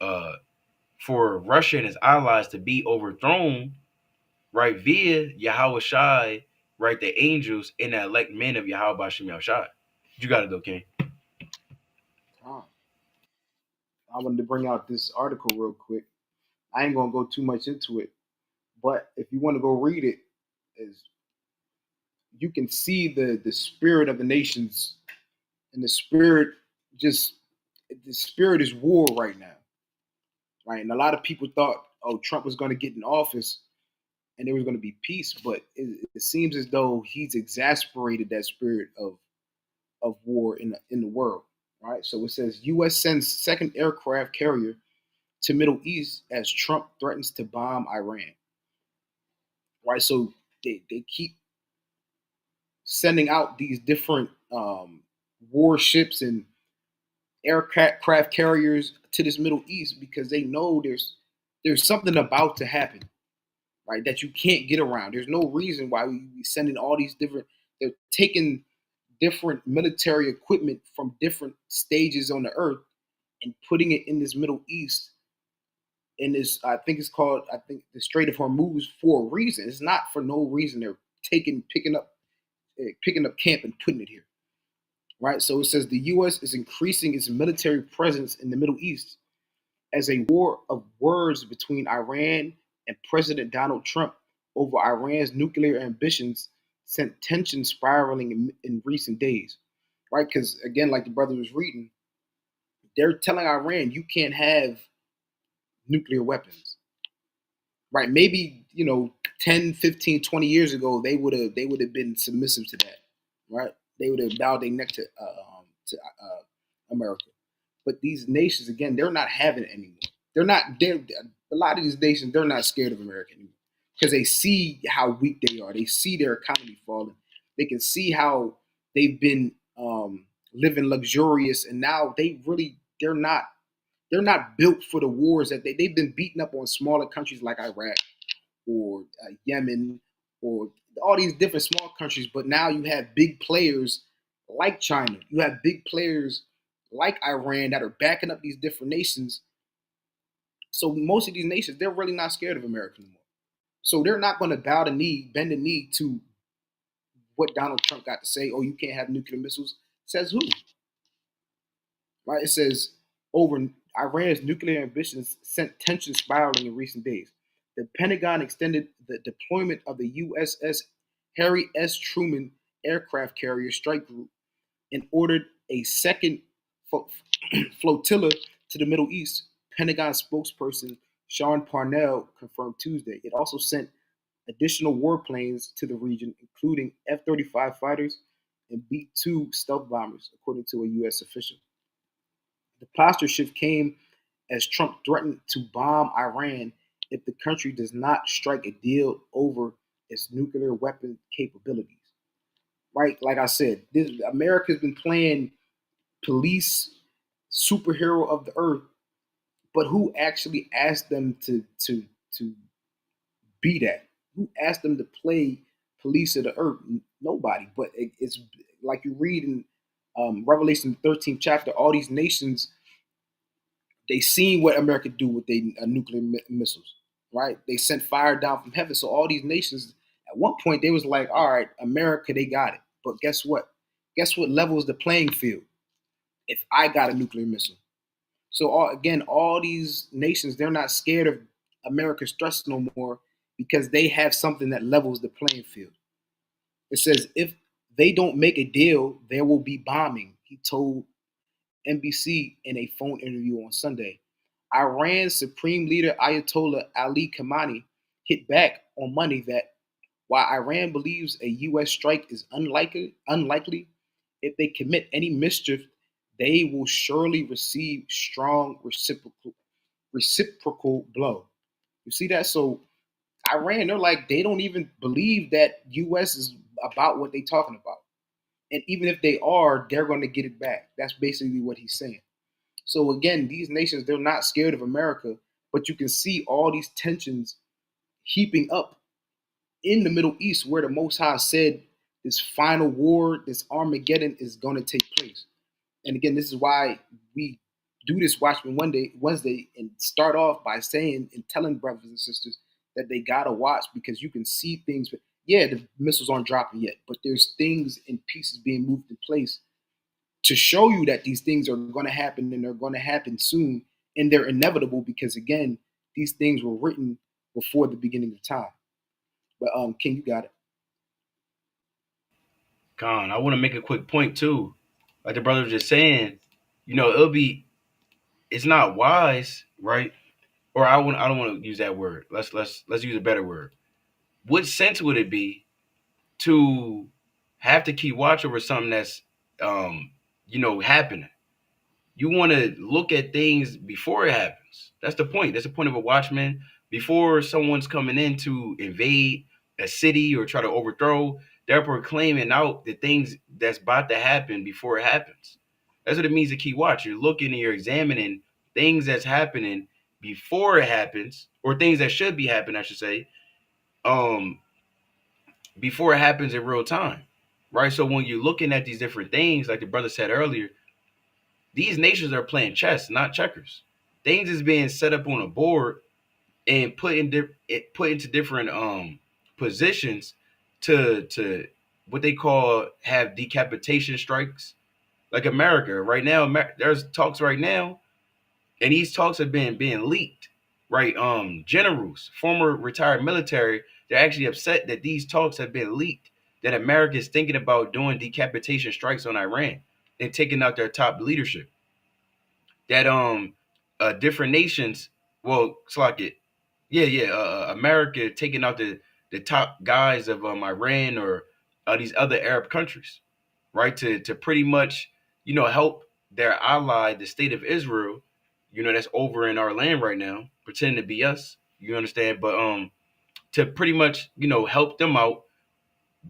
B: Russia and his allies to be overthrown, right, via Yahweh Shai, right, the angels and the elect men of Yahweh Bashem Yahushai. You got it though, King.
D: I wanted to bring out this article real quick. I ain't gonna go too much into it, but if you want to go read it, is you can see the spirit of the nations, and the spirit is war right now, right? And a lot of people thought, oh, Trump was going to get in office and there was going to be peace, but it seems as though he's exasperated that spirit of war in the world, right? So it says U.S. sends second aircraft carrier to Middle East as Trump threatens to bomb Iran, right? So they keep sending out these different warships and aircraft carriers to this Middle East because they know there's something about to happen, right? That you can't get around. There's no reason why we be sending all these different. They're taking different military equipment from different stages on the earth and putting it in this Middle East. In this, I think the Strait of Hormuz for a reason. It's not for no reason. They're picking up camp and putting it here, right? So it says the U.S. is increasing its military presence in the Middle East as a war of words between Iran and President Donald Trump over Iran's nuclear ambitions sent tension spiraling in recent days, right? Because again, like the brother was reading, they're telling Iran you can't have nuclear weapons, right? Maybe 10, 15, 20 years ago they would have been submissive to that, right? They would have bowed their neck to America. But these nations, again, they're not having it anymore. They're a lot of these nations, they're not scared of America anymore because they see how weak they are. They see their economy falling. They can see how they've been living luxurious, and now they're not built for the wars that they've been beaten up on smaller countries like Iraq or Yemen or all these different small countries. But now you have big players like China. You have big players like Iran that are backing up these different nations. So most of these nations, they're really not scared of America anymore. So they're not going to bend the knee to what Donald Trump got to say. Oh, you can't have nuclear missiles. Says who? Right? It says over Iran's nuclear ambitions sent tension spiraling in recent days. The Pentagon extended the deployment of the USS Harry S. Truman aircraft carrier strike group and ordered a second flotilla to the Middle East. Pentagon spokesperson Sean Parnell confirmed Tuesday. It also sent additional warplanes to the region, including F-35 fighters and B-2 stealth bombers, according to a U.S. official. The posture shift came as Trump threatened to bomb Iran if the country does not strike a deal over its nuclear weapon capabilities. Right? Like I said, America's been playing police superhero of the earth, but who actually asked them to be that? Who asked them to play police of the earth? Nobody. But it's like you read in Revelation 13th chapter, all these nations, they seen what America do with their nuclear missiles, right? They sent fire down from heaven. So all these nations, at one point, they was like, all right, America, they got it. But guess what? Guess what levels the playing field? If I got a nuclear missile. So all these nations, they're not scared of America's threats no more because they have something that levels the playing field. It says if they don't make a deal, there will be bombing, he told NBC in a phone interview on Sunday. Iran's supreme leader Ayatollah Ali Khamenei hit back on Monday that while Iran believes a U.S. strike is unlikely, if they commit any mischief, they will surely receive strong reciprocal blow. You see that? So Iran, they're like they don't even believe that U.S. is about what they're talking about, and even if they are, they're going to get it back. That's basically what he's saying. So again, these nations, they're not scared of America, but you can see all these tensions heaping up in the Middle East where the Most High said this final war, this Armageddon is going to take place. And again, this is why we do this Watchmen Wednesday and start off by saying and telling brothers and sisters that they got to watch because you can see things. But yeah, the missiles aren't dropping yet, but there's things and pieces being moved in place to show you that these things are going to happen and they're going to happen soon. And they're inevitable because, again, these things were written before the beginning of time. But King, you got it.
B: Con, I want to make a quick point too. Like the brother was just saying, it's not wise, right? Or I don't want to use that word. Let's use a better word. What sense would it be to have to keep watch over something that's happening? You want to look at things before it happens. That's the point. That's the point of a watchman. Before someone's coming in to invade a city or try to overthrow, they're proclaiming out the things that's about to happen before it happens. That's what it means to keep watch. You're looking and you're examining things that's happening before it happens, or things that should be happening, I should say, before it happens in real time. Right? So when you're looking at these different things, like the brother said earlier, these nations are playing chess, not checkers. Things is being set up on a board and put into different positions to what they call have decapitation strikes. Like America right now, there's talks right now And these talks have been being leaked, right? Generals, former retired military, they're actually upset that these talks have been leaked, that America is thinking about doing decapitation strikes on Iran and taking out their top leadership. That different nations, well, it's like it, America taking out the top guys of Iran or these other Arab countries, right? To pretty much, help their ally, the state of Israel, that's over in our land right now, pretending to be us. You understand? But to pretty much, help them out,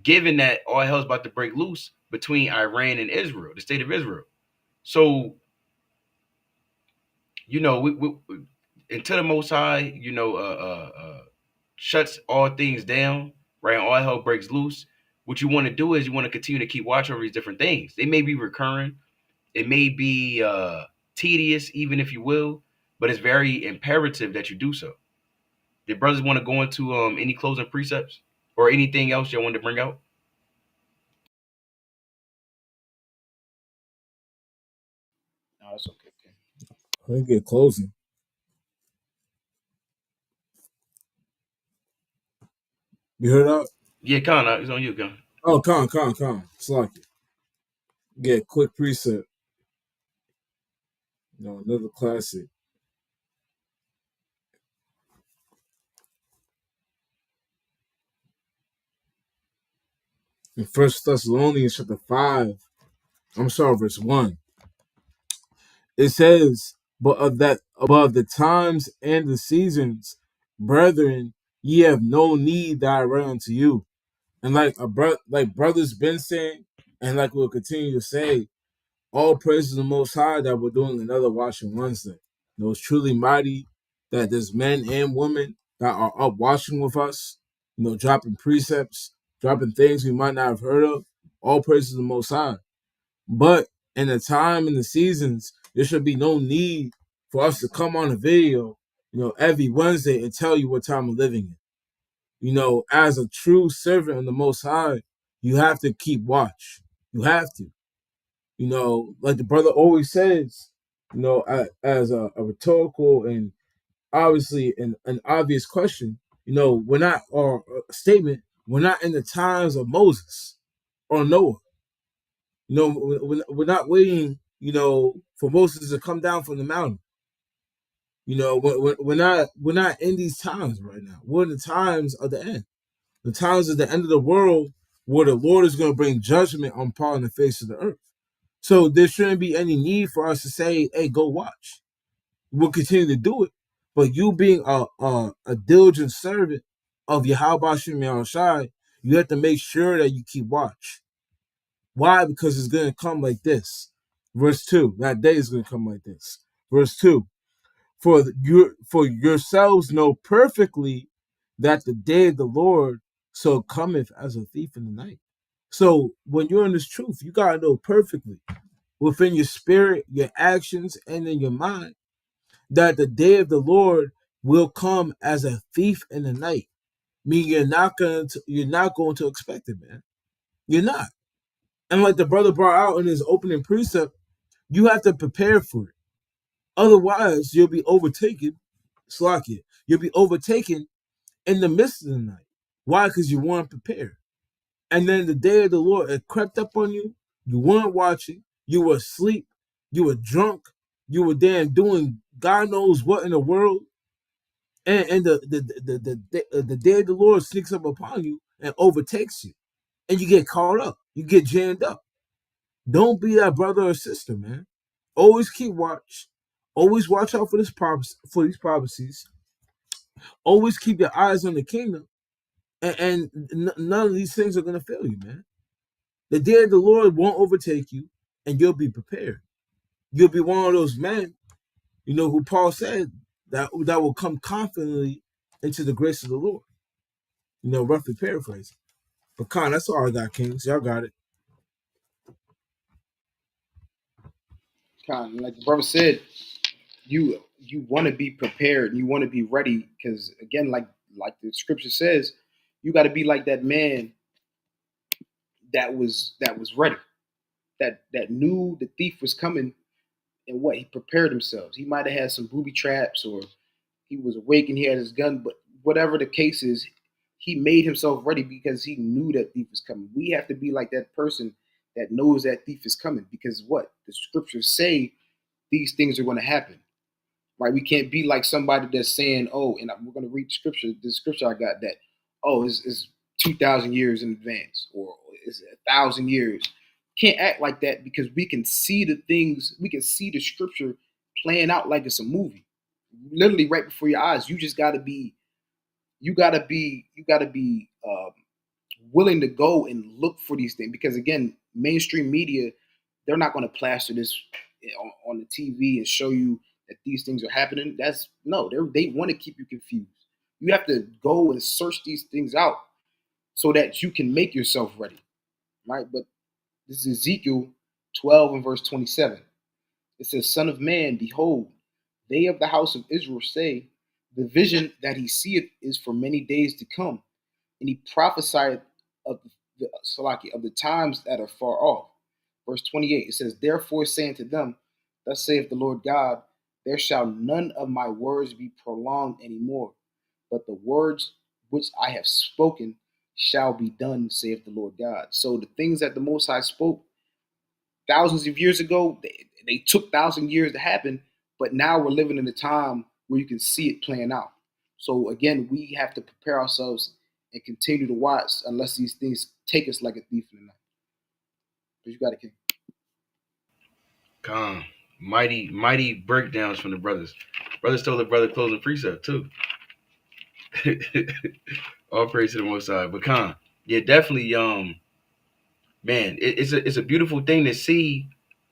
B: given that all hell's about to break loose between Iran and Israel, the state of Israel. So, we until the Most High, shuts all things down, right? And all hell breaks loose. What you want to do is you want to continue to keep watch over these different things. They may be recurring, it may be tedious, even if you will, but it's very imperative that you do so. Did brothers want to go into any closing precepts or anything else you wanted to bring out?
D: No, that's okay.
C: I think get closing. You heard that?
B: Yeah, Con, it's on you, Con.
C: Oh, con. It's like it. Get quick precept. Another classic. In First Thessalonians chapter 5, verse 1. It says, but above the times and the seasons, brethren, ye have no need that I write unto you. And like brothers been saying, and like we'll continue to say, all praise to the Most High that we're doing another Watchmen Wednesday. It's truly mighty that there's men and women that are up watching with us, dropping precepts, dropping things we might not have heard of. All praise to the Most High. But in the time and the seasons, there should be no need for us to come on a video, every Wednesday and tell you what time we're living in. As a true servant of the Most High, you have to keep watch. You have to. Like the brother always says, as a rhetorical and obviously an obvious question, we're not, or a statement, we're not in the times of Moses or Noah. We're not waiting, for Moses to come down from the mountain. We're not in these times right now. We're in the times of the end. The times of the end of the world where the Lord is going to bring judgment upon the face of the earth. So there shouldn't be any need for us to say, hey, go watch. We'll continue to do it. But you being a diligent servant of Yahweh Shem Yahushai, you have to make sure that you keep watch. Why? Because it's going to come like this. Verse 2. That day is going to come like this. Verse 2. For yourselves know perfectly that the day of the Lord so cometh as a thief in the night. So when you're in this truth, you got to know perfectly within your spirit, your actions, and in your mind that the day of the Lord will come as a thief in the night. Meaning you're not going to expect it, man. You're not. And like the brother brought out in his opening precept, you have to prepare for it. Otherwise, you'll be overtaken. Slakia. You'll be overtaken in the midst of the night. Why? Because you weren't prepared. And then the day of the Lord, it crept up on you. You weren't watching. You were asleep. You were drunk. You were there doing God knows what in the world. And the day of the Lord sneaks up upon you and overtakes you. And you get caught up. You get jammed up. Don't be that brother or sister, man. Always keep watch. Always watch out for these prophecies. Always keep your eyes on the kingdom. And none of these things are going to fail you, man. The day of the Lord won't overtake you, and you'll be prepared. You'll be one of those men, who Paul said that will come confidently into the grace of the Lord. Roughly paraphrasing. But Con, that's all I got, Kings. Y'all got it.
D: Kind of like the brother said, you want to be prepared. You want to be ready because again, like the scripture says, you got to be like that man that was ready, that knew the thief was coming and what he prepared himself. He might have had some booby traps, or he was awake and he had his gun. But whatever the case is, he made himself ready because he knew that thief was coming. We have to be like that person that knows that thief is coming, because what the scriptures say, these things are going to happen. Right? We can't be like somebody that's saying, "Oh," and we're going to read scripture. The scripture I got that, "Oh, is 2,000 years in advance," or "is 1,000 years." Can't act like that, because we can see the things. We can see the scripture playing out like it's a movie, literally right before your eyes. You just got to be. You got to be. You got to be willing to go and look for these things, because again, mainstream media, they're not going to plaster this on the TV and show you that these things are happening. That's no, they want to keep you confused. You have to go and search these things out so that you can make yourself ready, right? But this is Ezekiel 12 and verse 27. It says, "Son of man, behold, they of the house of Israel say, the vision that he seeth is for many days to come, and he prophesied of the Salaki of the times that are far off." Verse 28, it says, "Therefore saying to them, thus saith the Lord God, there shall none of my words be prolonged anymore, but the words which I have spoken shall be done, saith the Lord God." So the things that the Most High spoke thousands of years ago, they took 1,000 years to happen, but now we're living in a time where you can see it playing out. So again, we have to prepare ourselves and continue to watch unless these things take us like a thief in the night. But you got it, King.
B: Calm. Mighty breakdowns from the brothers. Brothers told the brother closing precept too. All praise to the Most High. But Khan, yeah, definitely. Man, it's a beautiful thing to see.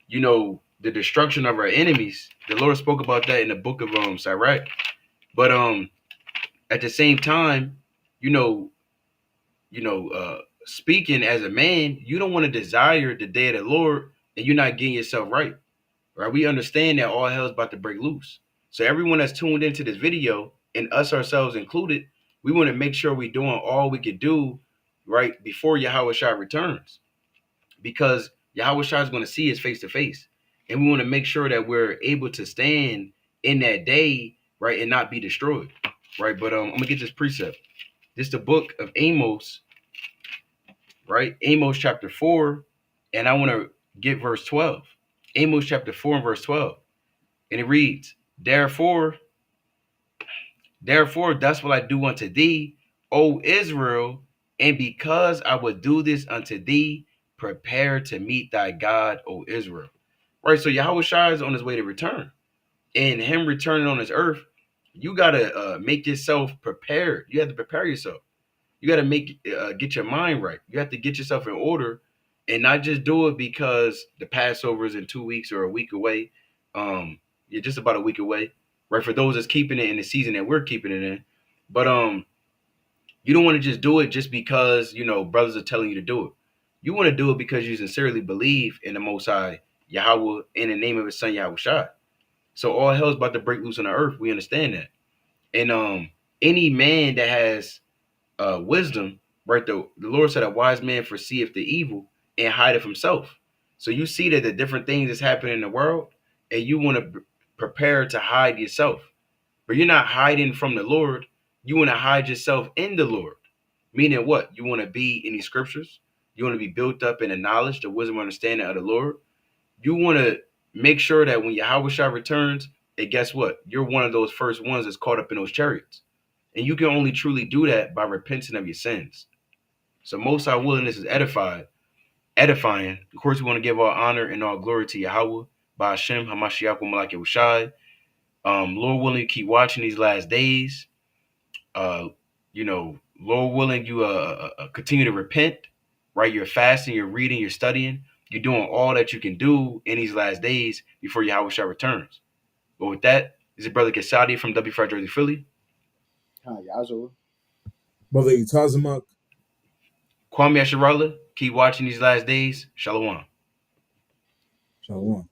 B: The destruction of our enemies. The Lord spoke about that in the book of Sirach. But at the same time, you know, speaking as a man, you don't want to desire the day of the Lord and you're not getting yourself right. Right? We understand that all hell is about to break loose. So everyone that's tuned into this video, and us ourselves included, we want to make sure we're doing all we could do right before Yahweh Shai returns, because Yahweh Shai is going to see us face to face, and we want to make sure that we're able to stand in that day, right, and not be destroyed, right. But I'm gonna get this precept. This is the book of Amos, right? Amos chapter 4, and I want to get verse 12. Amos chapter 4 and verse 12. And it reads, Therefore, thus will I do unto thee, O Israel, and because I will do this unto thee, prepare to meet thy God, O Israel." Right, so Yahweh Shai is on his way to return. And him returning on this earth, you got to make yourself prepared. You have to prepare yourself. You got to get your mind right. You have to get yourself in order, and not just do it because the Passover is in 2 weeks or a week away. You're just about a week away, right? For those that's keeping it in the season that we're keeping it in. But you don't want to just do it just because, brothers are telling you to do it. You want to do it because you sincerely believe in the Most High, Yahweh, in the name of his son, Yahweh Shai. So all hell's about to break loose on the earth. We understand that. And any man that has wisdom, right? The Lord said, "A wise man foreseeth the evil and hideth himself." So you see that the different things that's happening in the world, and you want to prepare to hide yourself, but you're not hiding from the Lord. You want to hide yourself in the Lord. Meaning what? You want to be in these scriptures. You want to be built up in the knowledge, the wisdom, understanding of the Lord. You want to make sure that when Yahweh Shai returns, and guess what? You're one of those first ones that's caught up in those chariots. And you can only truly do that by repenting of your sins. So Most High willingness is edifying. Of course, we want to give all honor and all glory to Yahweh, by Hashem, Hamashiach, Malak Yahushai. Lord willing, you keep watching these last days. Lord willing, you continue to repent, right? You're fasting, you're reading, you're studying. You're doing all that you can do in these last days before Yahweh Shai returns. But with that, this is Brother Kesadi from W5 Jersey, Philly.
D: Hi, Yazoo.
C: Brother Itazamak.
B: Kwame Asharala, keep watching these last days. Shalom.
C: Shalom.